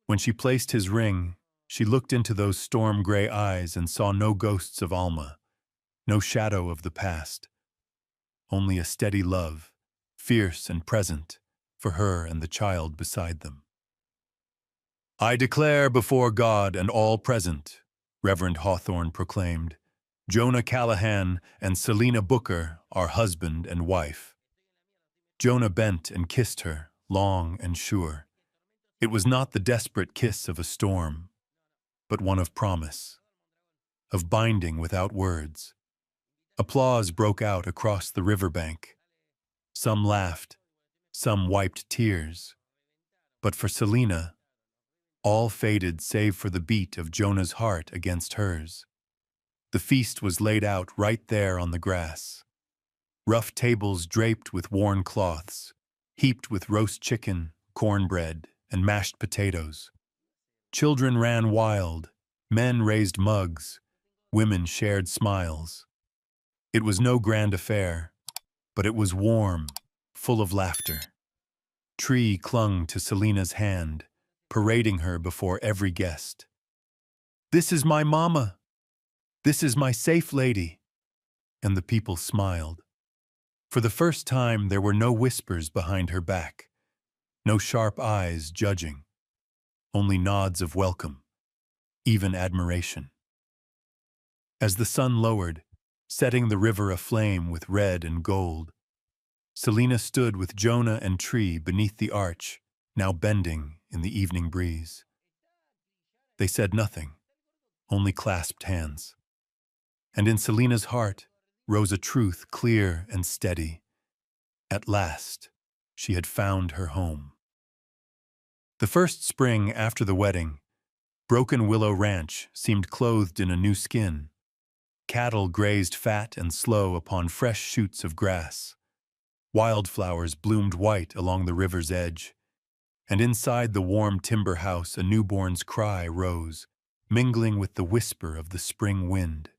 When she placed his ring, she looked into those storm-gray eyes and saw no ghosts of Alma, no shadow of the past, only a steady love, fierce and present, for her and the child beside them. "I declare before God and all present," Reverend Hawthorne proclaimed, "Jonah Callahan and Selina Booker are husband and wife." Jonah bent and kissed her, long and sure. It was not the desperate kiss of a storm, but one of promise, of binding without words. Applause broke out across the riverbank. Some laughed, some wiped tears. But for Selina, all faded save for the beat of Jonah's heart against hers. The feast was laid out right there on the grass. Rough tables draped with worn cloths, heaped with roast chicken, cornbread, and mashed potatoes. Children ran wild, men raised mugs, women shared smiles. It was no grand affair, but it was warm, full of laughter. Tree clung to Selina's hand, parading her before every guest. "This is my mama! This is my safe lady!" And the people smiled. For the first time, there were no whispers behind her back, no sharp eyes judging, only nods of welcome, even admiration. As the sun lowered, setting the river aflame with red and gold, Selina stood with Jonah and Tree beneath the arch, now bending in the evening breeze. They said nothing, only clasped hands. And in Selina's heart rose a truth clear and steady. At last, she had found her home. The first spring after the wedding, Broken Willow Ranch seemed clothed in a new skin. Cattle grazed fat and slow upon fresh shoots of grass. Wildflowers bloomed white along the river's edge, and inside the warm timber house a newborn's cry rose, mingling with the whisper of the spring wind.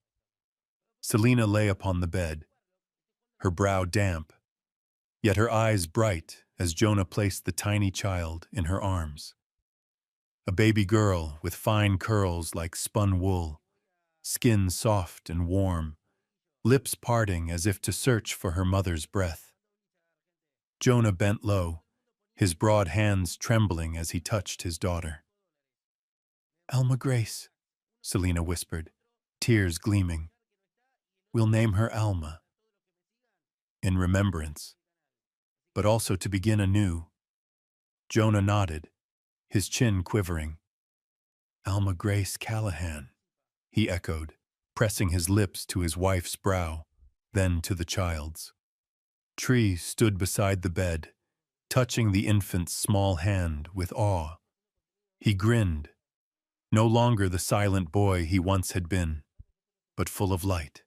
Selina lay upon the bed, her brow damp, yet her eyes bright as Jonah placed the tiny child in her arms. A baby girl with fine curls like spun wool, skin soft and warm, lips parting as if to search for her mother's breath. Jonah bent low, his broad hands trembling as he touched his daughter. "Alma Grace," Selina whispered, tears gleaming. "We'll name her Alma." In remembrance, but also to begin anew. Jonah nodded, his chin quivering. "Alma Grace Callahan," he echoed, pressing his lips to his wife's brow, then to the child's. Tree stood beside the bed, touching the infant's small hand with awe. He grinned, no longer the silent boy he once had been, but full of light.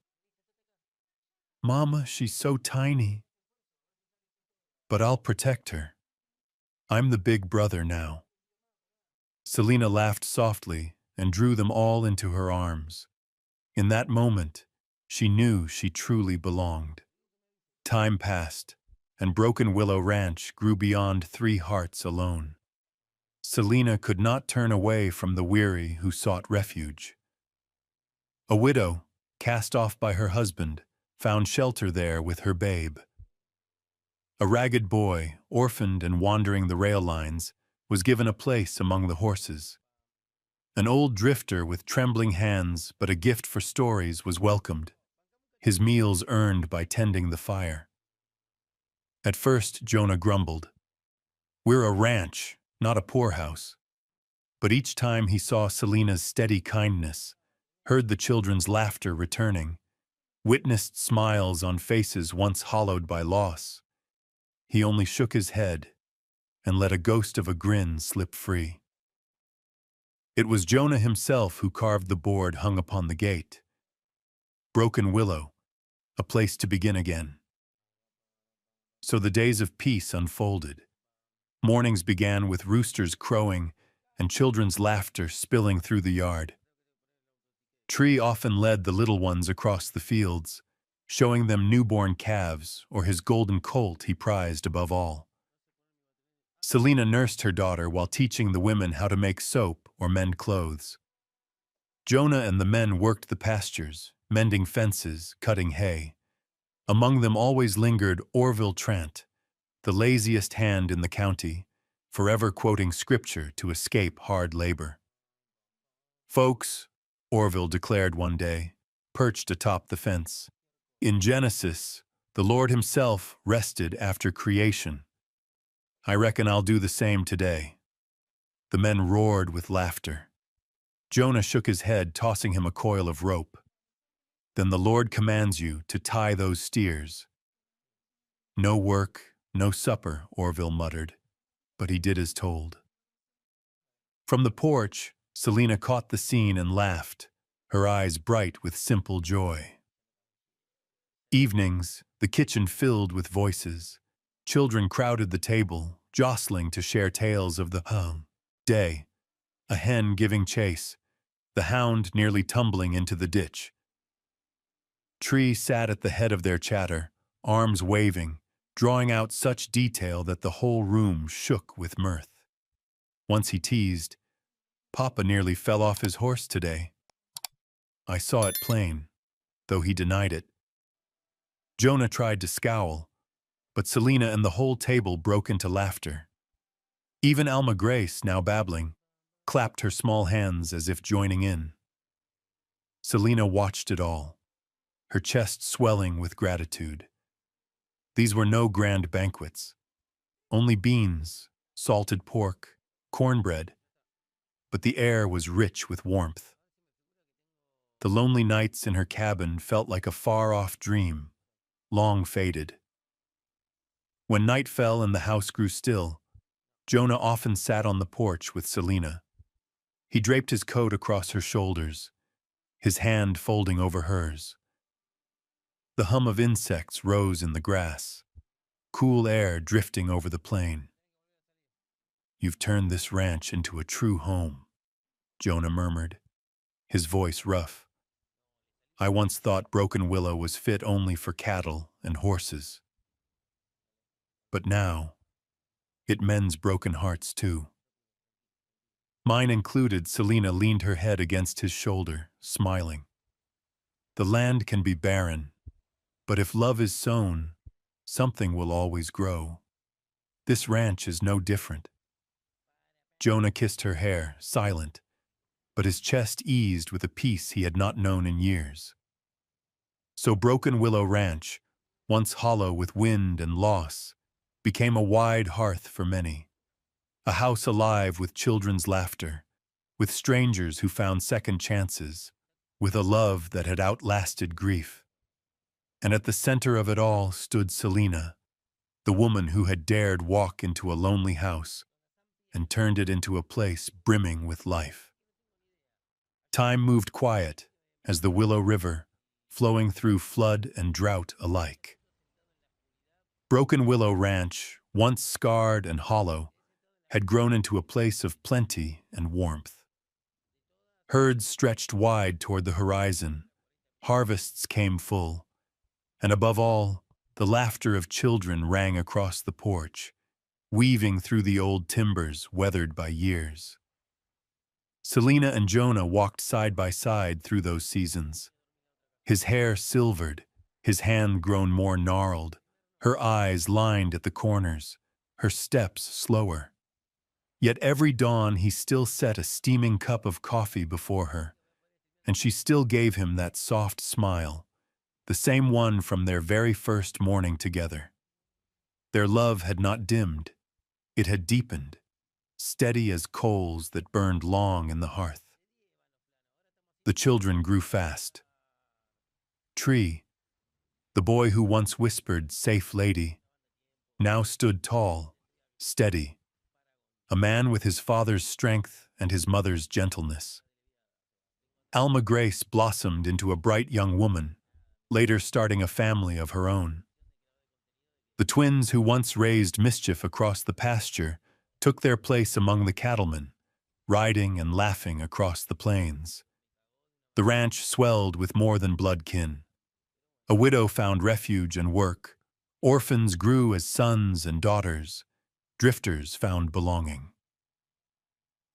"Mama, she's so tiny. But I'll protect her. I'm the big brother now." Selina laughed softly and drew them all into her arms. In that moment, she knew she truly belonged. Time passed, and Broken Willow Ranch grew beyond 3 hearts alone. Selina could not turn away from the weary who sought refuge. A widow, cast off by her husband, found shelter there with her babe. A ragged boy, orphaned and wandering the rail lines, was given a place among the horses. An old drifter with trembling hands but a gift for stories was welcomed, his meals earned by tending the fire. At first, Jonah grumbled, "We're a ranch, not a poorhouse." But each time he saw Selina's steady kindness, heard the children's laughter returning, witnessed smiles on faces once hollowed by loss, he only shook his head and let a ghost of a grin slip free. It was Jonah himself who carved the board hung upon the gate. Broken Willow, a place to begin again. So the days of peace unfolded. Mornings began with roosters crowing and children's laughter spilling through the yard. Tree often led the little ones across the fields, showing them newborn calves or his golden colt he prized above all. Selina nursed her daughter while teaching the women how to make soap or mend clothes. Jonah and the men worked the pastures, mending fences, cutting hay. Among them always lingered Orville Trant, the laziest hand in the county, forever quoting scripture to escape hard labor. "Folks," Orville declared one day, perched atop the fence, "in Genesis, the Lord himself rested after creation. I reckon I'll do the same today." The men roared with laughter. Jonah shook his head, tossing him a coil of rope. "Then the Lord commands you to tie those steers." "No work, no supper," Orville muttered, but he did as told. From the porch, Selina caught the scene and laughed, her eyes bright with simple joy. Evenings, the kitchen filled with voices. Children crowded the table, jostling to share tales of the day. A hen giving chase, the hound nearly tumbling into the ditch. Tree sat at the head of their chatter, arms waving, drawing out such detail that the whole room shook with mirth. Once he teased, "Papa nearly fell off his horse today." I saw it plain, though he denied it. Jonah tried to scowl, but Selina and the whole table broke into laughter. Even Alma Grace, now babbling, clapped her small hands as if joining in. Selina watched it all, her chest swelling with gratitude. These were no grand banquets, only beans, salted pork, cornbread, but the air was rich with warmth. The lonely nights in her cabin felt like a far-off dream, long faded. When night fell and the house grew still, Jonah often sat on the porch with Selina. He draped his coat across her shoulders, his hand folding over hers. The hum of insects rose in the grass, cool air drifting over the plain. "You've turned this ranch into a true home," Jonah murmured, his voice rough. "I once thought Broken Willow was fit only for cattle and horses. But now, it mends broken hearts too." Mine included, Selina leaned her head against his shoulder, smiling. "The land can be barren, but if love is sown, something will always grow. This ranch is no different." Jonah kissed her hair, silent, but his chest eased with a peace he had not known in years. So Broken Willow Ranch, once hollow with wind and loss, became a wide hearth for many, a house alive with children's laughter, with strangers who found second chances, with a love that had outlasted grief. And at the center of it all stood Selina, the woman who had dared walk into a lonely house and turned it into a place brimming with life. Time moved quiet as the Willow River, flowing through flood and drought alike. Broken Willow Ranch, once scarred and hollow, had grown into a place of plenty and warmth. Herds stretched wide toward the horizon, harvests came full, and above all, the laughter of children rang across the porch, weaving through the old timbers weathered by years. Selina and Jonah walked side by side through those seasons. His hair silvered, his hand grown more gnarled, her eyes lined at the corners, her steps slower. Yet every dawn he still set a steaming cup of coffee before her, and she still gave him that soft smile, the same one from their very first morning together. Their love had not dimmed, it had deepened, steady as coals that burned long in the hearth. The children grew fast. Tree, the boy who once whispered, "Safe lady," now stood tall, steady, a man with his father's strength and his mother's gentleness. Alma Grace blossomed into a bright young woman, later starting a family of her own. The twins who once raised mischief across the pasture took their place among the cattlemen, riding and laughing across the plains. The ranch swelled with more than blood kin. A widow found refuge and work. Orphans grew as sons and daughters. Drifters found belonging.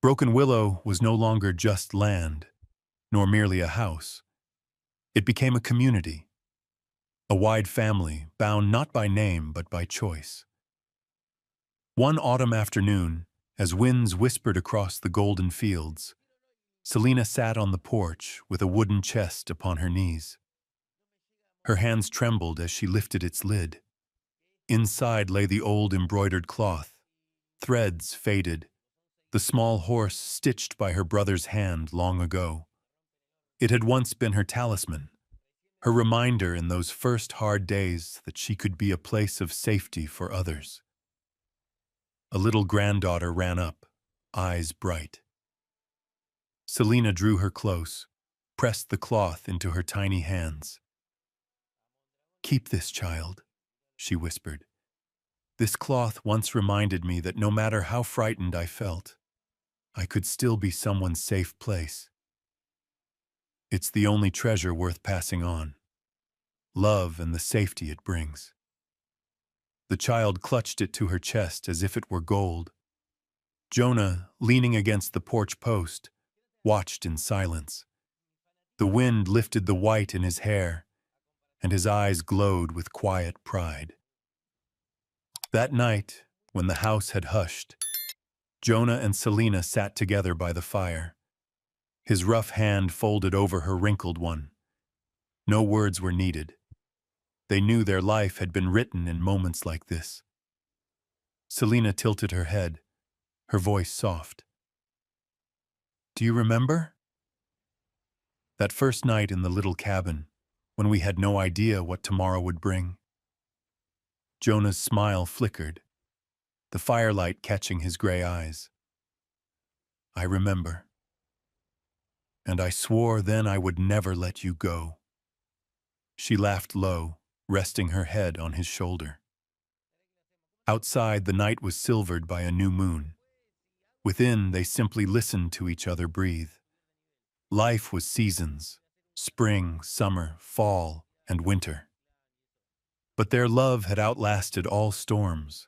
Broken Willow was no longer just land, nor merely a house. It became a community, a wide family bound not by name but by choice. One autumn afternoon, as winds whispered across the golden fields, Selina sat on the porch with a wooden chest upon her knees. Her hands trembled as she lifted its lid. Inside lay the old embroidered cloth, threads faded, the small horse stitched by her brother's hand long ago. It had once been her talisman, her reminder in those first hard days that she could be a place of safety for others. A little granddaughter ran up, eyes bright. Selina drew her close, pressed the cloth into her tiny hands. "Keep this, child," she whispered. "This cloth once reminded me that no matter how frightened I felt, I could still be someone's safe place. It's the only treasure worth passing on, love and the safety it brings." The child clutched it to her chest as if it were gold. Jonah, leaning against the porch post, watched in silence. The wind lifted the white in his hair, and his eyes glowed with quiet pride. That night, when the house had hushed, Jonah and Selina sat together by the fire. His rough hand folded over her wrinkled one. No words were needed. They knew their life had been written in moments like this. Selina tilted her head, her voice soft. "Do you remember? That first night in the little cabin, when we had no idea what tomorrow would bring?" Jonah's smile flickered, the firelight catching his gray eyes. "I remember. And I swore then I would never let you go." She laughed low, resting her head on his shoulder. Outside, the night was silvered by a new moon. Within, they simply listened to each other breathe. Life was seasons: spring, summer, fall, and winter. But their love had outlasted all storms,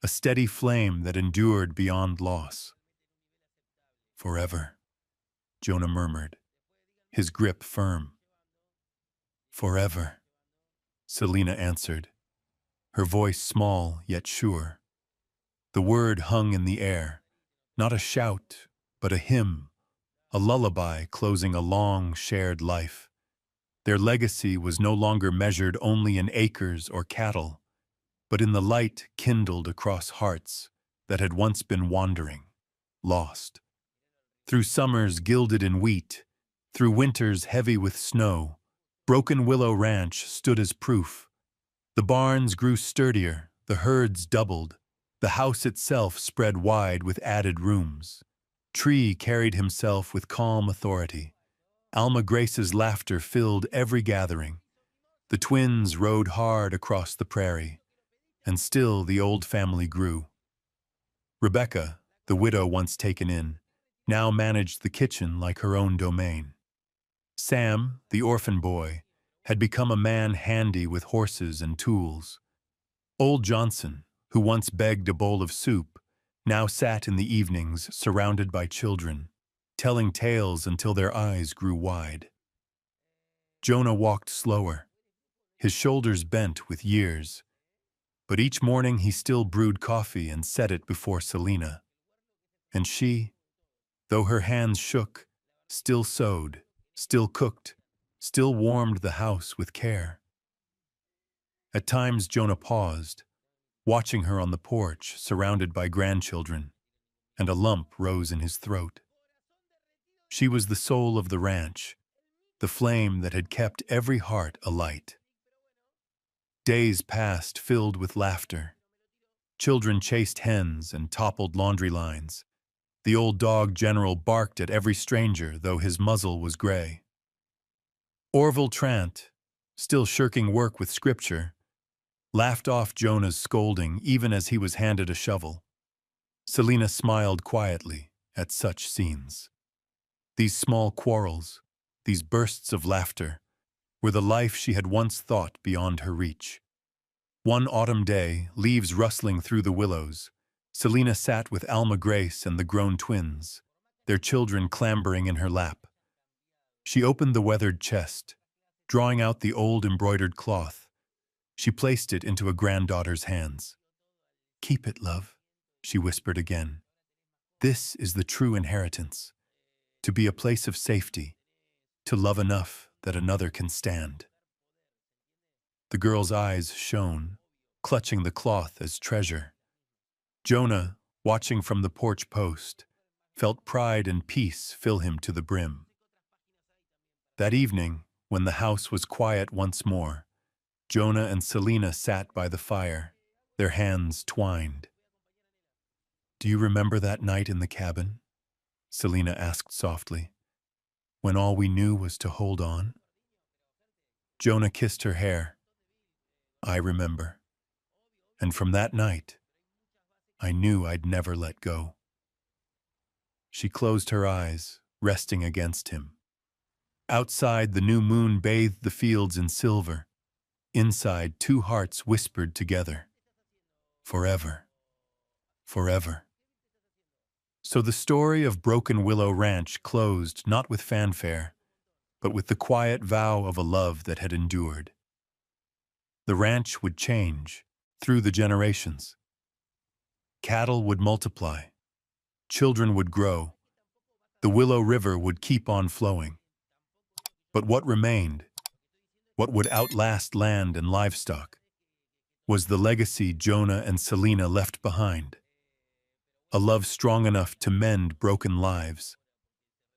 a steady flame that endured beyond loss. "Forever," Jonah murmured, his grip firm. "Forever," Selina answered, her voice small yet sure. The word hung in the air, not a shout, but a hymn, a lullaby closing a long, shared life. Their legacy was no longer measured only in acres or cattle, but in the light kindled across hearts that had once been wandering, lost. Through summers gilded in wheat, through winters heavy with snow, Broken Willow Ranch stood as proof. The barns grew sturdier, the herds doubled, the house itself spread wide with added rooms. Tree carried himself with calm authority. Alma Grace's laughter filled every gathering. The twins rode hard across the prairie, and still the old family grew. Rebecca, the widow once taken in, now managed the kitchen like her own domain. Sam, the orphan boy, had become a man handy with horses and tools. Old Johnson, who once begged a bowl of soup, now sat in the evenings surrounded by children, telling tales until their eyes grew wide. Jonah walked slower, his shoulders bent with years, but each morning he still brewed coffee and set it before Selina. And she, though her hands shook, still sewed, still cooked, still warmed the house with care. At times Jonah paused, watching her on the porch, surrounded by grandchildren, and a lump rose in his throat. She was the soul of the ranch, the flame that had kept every heart alight. Days passed filled with laughter. Children chased hens and toppled laundry lines. The old dog General barked at every stranger, though his muzzle was gray. Orville Trant, still shirking work with scripture, laughed off Jonah's scolding even as he was handed a shovel. Selina smiled quietly at such scenes. These small quarrels, these bursts of laughter, were the life she had once thought beyond her reach. One autumn day, leaves rustling through the willows, Selina sat with Alma Grace and the grown twins, their children clambering in her lap. She opened the weathered chest, drawing out the old embroidered cloth. She placed it into a granddaughter's hands. "Keep it, love," she whispered again. "This is the true inheritance, to be a place of safety, to love enough that another can stand." The girl's eyes shone, clutching the cloth as treasure. Jonah, watching from the porch post, felt pride and peace fill him to the brim. That evening, when the house was quiet once more, Jonah and Selina sat by the fire, their hands twined. "Do you remember that night in the cabin?" Selina asked softly, "when all we knew was to hold on?" Jonah kissed her hair. "I remember. And from that night, I knew I'd never let go." She closed her eyes, resting against him. Outside, the new moon bathed the fields in silver. Inside, two hearts whispered together. forever, forever. So the story of Broken Willow Ranch closed not with fanfare, but with the quiet vow of a love that had endured. The ranch would change through the generations. Cattle would multiply, children would grow, the Willow River would keep on flowing. But what remained, what would outlast land and livestock, was the legacy Jonah and Selena left behind. A love strong enough to mend broken lives,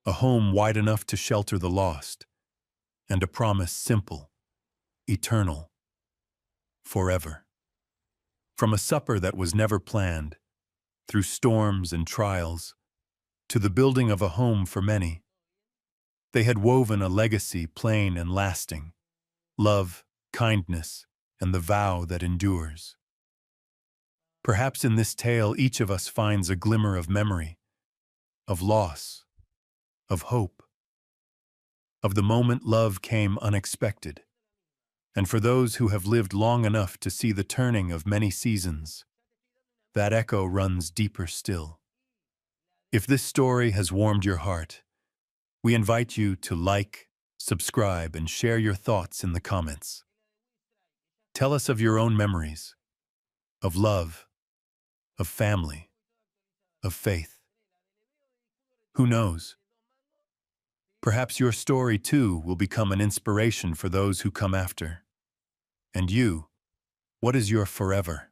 a home wide enough to shelter the lost, and a promise simple, eternal, forever. From a supper that was never planned, through storms and trials, to the building of a home for many, they had woven a legacy plain and lasting, love, kindness, and the vow that endures. Perhaps in this tale each of us finds a glimmer of memory, of loss, of hope, of the moment love came unexpected. And for those who have lived long enough to see the turning of many seasons, that echo runs deeper still. If this story has warmed your heart, we invite you to like, subscribe, and share your thoughts in the comments. Tell us of your own memories, of love, of family, of faith. Who knows? Perhaps your story too will become an inspiration for those who come after. And you, what is your forever?